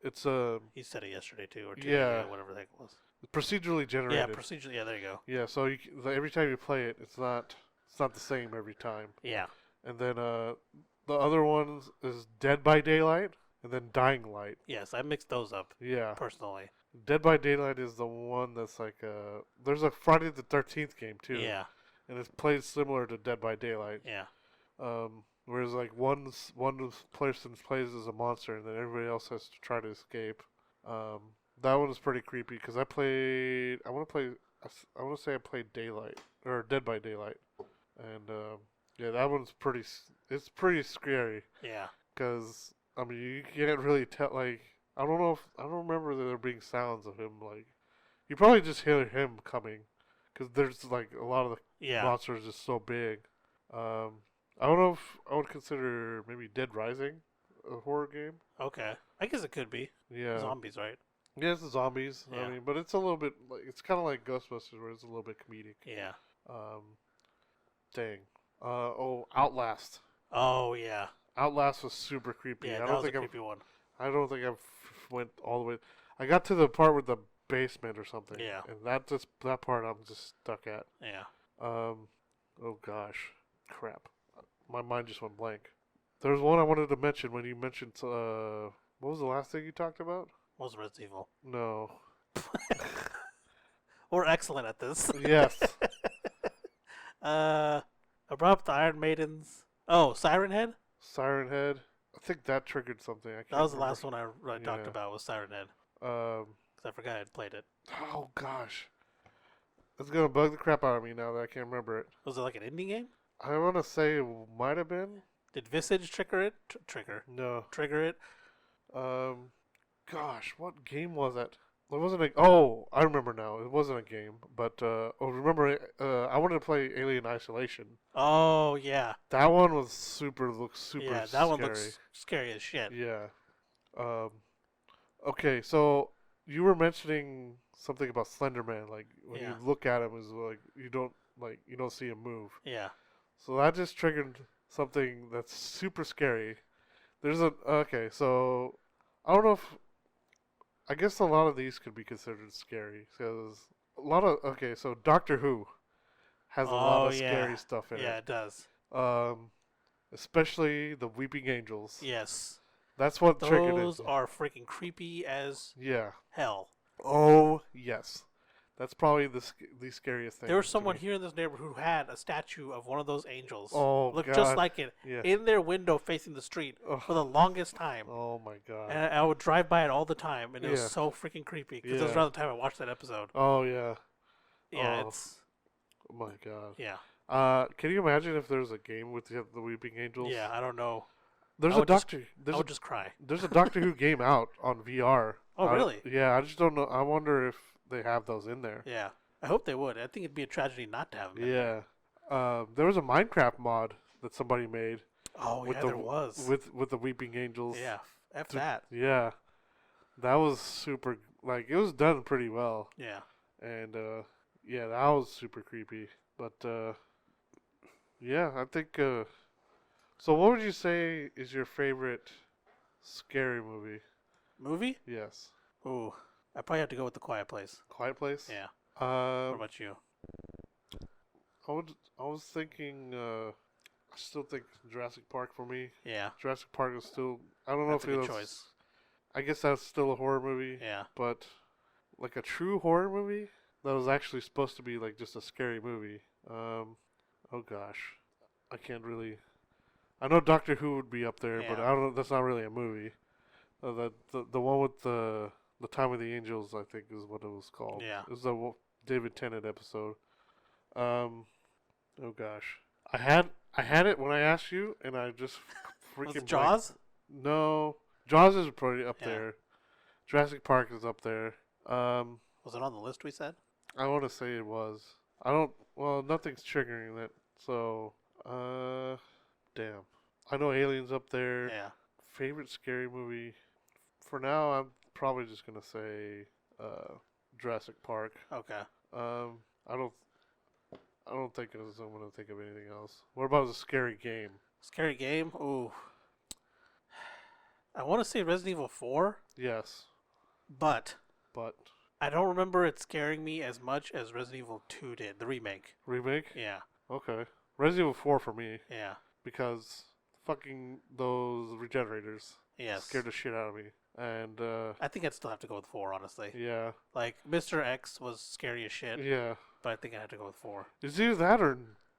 It's a He said it yesterday too, or 2 days Yeah. ago, whatever the heck it was. procedurally Yeah, generated. procedure. Yeah, there you go. Yeah, so every time you play it, it's not the same every time. Yeah. And then the other one is Dead by Daylight, and then Dying Light. Yes, I mixed those up Yeah, personally. Dead by Daylight is the one that's like there's a Friday the 13th game too. Yeah. And it's played similar to Dead by Daylight. Yeah. Whereas like one person plays as a monster, and then everybody else has to try to escape. That one is pretty creepy because I want to say I played Daylight or Dead by Daylight, and yeah, that one's it's pretty scary Yeah. because I mean you can't really tell. Like I don't remember there being sounds of him. Like you probably just hear him coming because there's like a lot of the Yeah. monsters just so big. I don't know if I would consider maybe Dead Rising a horror game. Okay. I guess it could be Yeah. zombies, right? Yeah, it's the zombies. Yeah. I mean, but it's a little bit like it's kind of like Ghostbusters, where it's a little bit comedic. Yeah. Dang. Outlast. Oh yeah. Outlast was super creepy. Yeah, I that don't was a think creepy one. I don't think I've went all the way. I got to the part with the basement or something. Yeah. And that part I'm just stuck at. Yeah. Oh gosh, crap. My mind just went blank. There's one I wanted to mention when you mentioned. What was the last thing you talked about? What was Resident Evil? No. We're excellent at this. Yes. I brought up the Iron Maidens. Oh, Siren Head? Siren Head. I think that triggered something. I can't That was the remember. last one I talked Yeah. about was Siren Head. Um. Because I forgot I'd played it. Oh gosh. It's gonna bug the crap out of me now that I can't remember it. Was it like an indie game? I want to say it might have been. Did Visage trigger it? Trigger it? Gosh, what game was it? It wasn't a. Oh, I remember now. It wasn't a game, but remember, I wanted to play Alien Isolation. Oh yeah. That one was looked super. Yeah, that scary. one looks scary as shit. Yeah. Okay, so you were mentioning something about Slenderman, like when Yeah. you look at him, is like you don't see him move. Yeah. So that just triggered something that's super scary. Okay, so I don't know if I guess a lot of these could be considered scary because so Doctor Who has a lot of scary stuff in Yeah, it. it does. Especially the Weeping Angels. Yes. That's what triggered it. Those are freaking creepy as Yeah. hell. Oh yes, that's probably the scariest thing. There was to someone me. here in this neighborhood who had a statue of one of those angels. Oh Looked God. just like it Yeah. in their window facing the street Ugh. for the longest time. Oh my God. And I would drive by it all the time, and it was Yeah. so freaking creepy because it was Yeah. around the time I watched that episode. Oh yeah. Yeah, Oh. it's Oh my God. yeah, Can you imagine if there's a game with the Weeping Angels? yeah. I don't know. There's I a would just- Doctor. I There's would a just cry. there's a Doctor Who game out on VR. Oh, really? Yeah. I just don't know. I wonder if they have those in there. Yeah, I hope they would. I think it'd be a tragedy not to have them. Yeah. There was a Minecraft mod that somebody made Oh with yeah, the there was. with the Weeping Angels. Yeah, f Th- that. Yeah. That was super. Like it was done pretty well, Yeah. and yeah, that was super creepy. But yeah, I think. So, what would you say is your favorite scary movie? Movie? Yes. Ooh, I probably have to go with The Quiet Place. Quiet Place. Yeah. What about you? I was thinking. I still think Jurassic Park for me. Yeah. Jurassic Park is still. I don't know That's a if it good was. choice. I guess that's still a horror movie. Yeah. But like a true horror movie that was actually supposed to be like just a scary movie. Oh gosh, I can't really. I know Doctor Who would be up there, but Yeah. I don't know. That's not really a movie. The one with the Time of the Angels, I think, is what it was called. Yeah. It was a David Tennant episode. Oh gosh, I had it when I asked you, and I just freaking Was it Jaws? No, Jaws is probably up Yeah. there. Jurassic Park is up there. Was it on the list we said? I want to say it was. I don't. Well, nothing's triggering it. So, damn. I know Aliens up there. Yeah. Favorite scary movie. For now, I'm probably just gonna say Jurassic Park. Okay. I don't think I'm gonna think of anything else. What about a scary game? Scary game? Ooh. I want to say Resident Evil 4, Yes, but but I don't remember it scaring me as much as Resident Evil 2 did, the remake. remake. Yeah. Okay, Resident Evil 4 for me Yeah. because fucking those regenerators Yes. scared the shit out of me. And I think I'd still have to go with 4, honestly. yeah, Like, Mr. X was scary as shit, yeah. but I think I had to go with 4. It's either that or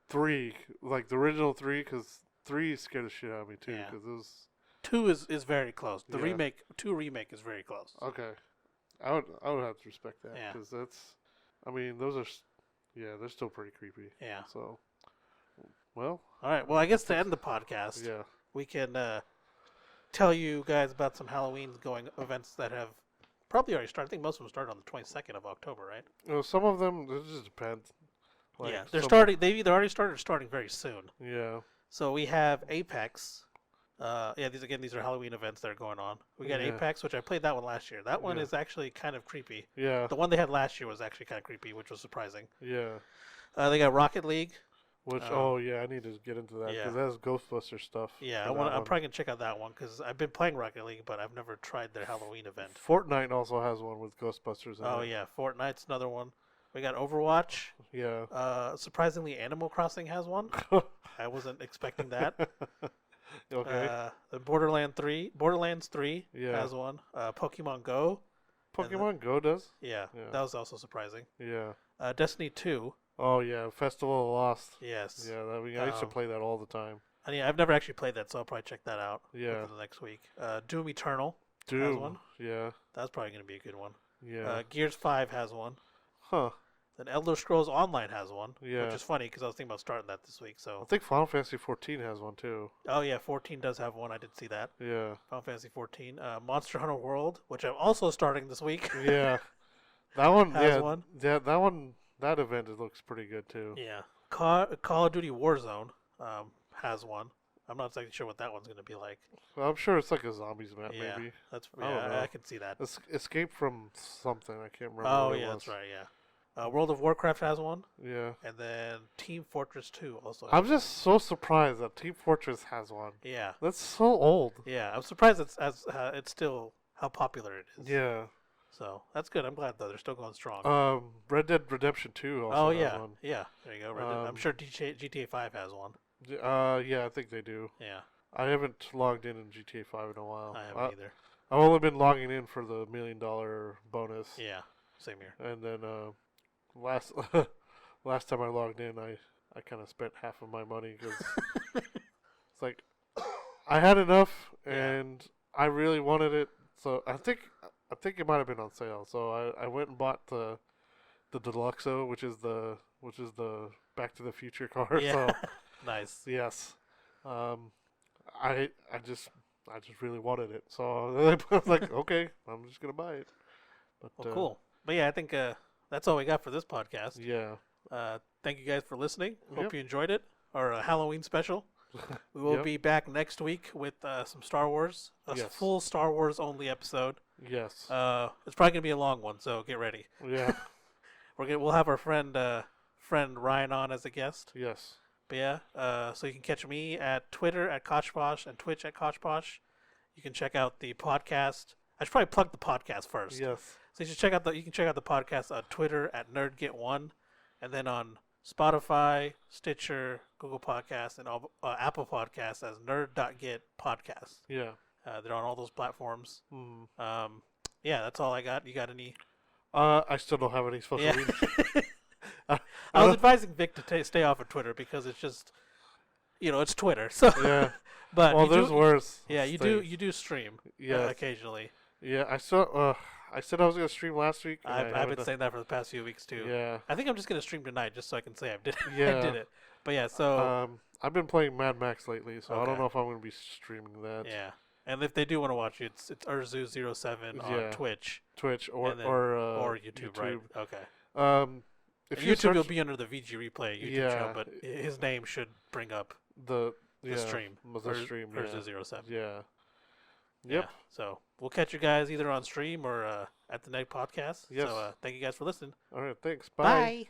3, like the original 3, because 3 scared the shit out of me too. Yeah. Because it was 2 is very close. The Yeah. remake, 2 remake is very close. okay. I would have to respect that Yeah. because that's. I mean, those are. Yeah, they're still pretty creepy. Yeah. So, well, All right. Well, I guess to end the podcast, yeah, we can tell you guys about some Halloween going events that have probably already started. I think most of them started on the 22nd of October, right? you know, some of them it just depends. Like yeah, they're some- starting. They've either already started or starting very soon. Yeah, So we have Apex. Yeah, these are Halloween events that are going on. We got Yeah. Apex, which I played that one last year. That one Yeah. is actually kind of creepy. yeah, The one they had last year was actually kind of creepy, which was surprising. yeah. They got Rocket League. Which Um, oh yeah, I need to get into that yeah. because that's Ghostbuster stuff. Yeah, for I want. that I'm one. probably gonna check out that one because I've been playing Rocket League, but I've never tried their Halloween event. Fortnite also has one with Ghostbusters. In Oh it. yeah, Fortnite's another one. We got Overwatch. Yeah. Surprisingly, Animal Crossing has one. I wasn't expecting that. Okay. The Borderlands 3 Yeah. has one. Pokemon Go. Pokemon Go does. Yeah, Yeah. that was also surprising. Yeah. Destiny 2. Oh yeah, Festival of Lost. Yes. Yeah, I used to Um, play that all the time. And yeah, I've never actually played that, so I'll probably check that out Yeah. within the next week. Doom Eternal. Doom. one? Yeah. That's probably going to be a good one. Yeah. Gears 5 has one. Huh. Then Elder Scrolls Online has one, Yeah. which is funny because I was thinking about starting that this week. I So, think Final Fantasy 14 has one too. oh yeah, 14 does have one. I did see that. Yeah. Final Fantasy 14. Monster Hunter World, which I'm also starting this week. Yeah. That one. Has yeah. one. Yeah. That one. That event it looks pretty good too. Yeah. Call of Duty Warzone has one. I'm not exactly sure what that one's going to be like. Well, I'm sure it's like a zombies map, Yeah, maybe. that's I don't know. yeah, I can see that. Escape from something. I can't remember. Oh what it yeah, was. that's right. Yeah. World of Warcraft has one, Yeah. and then Team Fortress 2 also. I'm just so surprised that Team Fortress has one. Yeah. That's so old. Yeah. I'm surprised it's still how popular it is. Yeah. So that's good. I'm glad though they're still going strong. Red Dead Redemption 2 also oh has yeah, one. yeah. There you go. Red Dead. I'm sure GTA 5 has one. Yeah, I think they do. Yeah. I haven't logged in GTA 5 in a while. I haven't either. I've only been logging in for the $1 million bonus. Yeah, same here. And then last last time I logged in, I kind of spent half of my money because it's like I had enough and I really wanted it. So I think it might have been on sale. So I went and bought the Deluxo, which is the Back to the Future car. Yeah. So Nice. yes, I just really wanted it. So I was like, okay, I'm just gonna buy it. But, Well, cool. But yeah, I think that's all we got for this podcast. Yeah. Thank you guys for listening. Hope Yep. you enjoyed it. Our Halloween special. We will Yep. be back next week with some Star Wars. A Yes. full Star Wars only episode. Yes. It's probably gonna be a long one, so get ready. Yeah. We'll have our friend Ryan on as a guest. Yes. But yeah, so you can catch me at Twitter at Kochposh and Twitch at Kochposh. You can check out the podcast. I should probably plug the podcast first. Yes. So you can check out the podcast on Twitter at Nerd.get1, and then on Spotify, Stitcher, Google Podcasts, and Apple Podcasts as Nerd.get podcast. Yeah. They're on all those platforms. Mm. Yeah, that's all I got. You got any? I still don't have any social Yeah. media. I was advising Vic to stay off of Twitter because it's just, it's Twitter. So Yeah. but Well, you there's worse. Yeah, you things. do stream. Yes. Occasionally. Yeah. I saw. I said I was gonna stream last week. And I've haven't been done- saying that for the past few weeks too. Yeah. I think I'm just gonna stream tonight just so I can say I did it. Yeah. I did it. But yeah, so I've been playing Mad Max lately, so I Okay. don't know if I'm gonna be streaming that. yeah. And if they do want to watch it, it's Urzu07 on Yeah. Twitch Twitch or and then- or YouTube, right? Okay. If And you YouTube will search be under the VG Replay YouTube Yeah. channel, but his name should bring up the stream. the stream. Yeah. Urzu07. Yeah. Yep. Yeah. So we'll catch you guys either on stream or at the next podcast. Yes. So thank you guys for listening. All right. Thanks. Bye. Bye.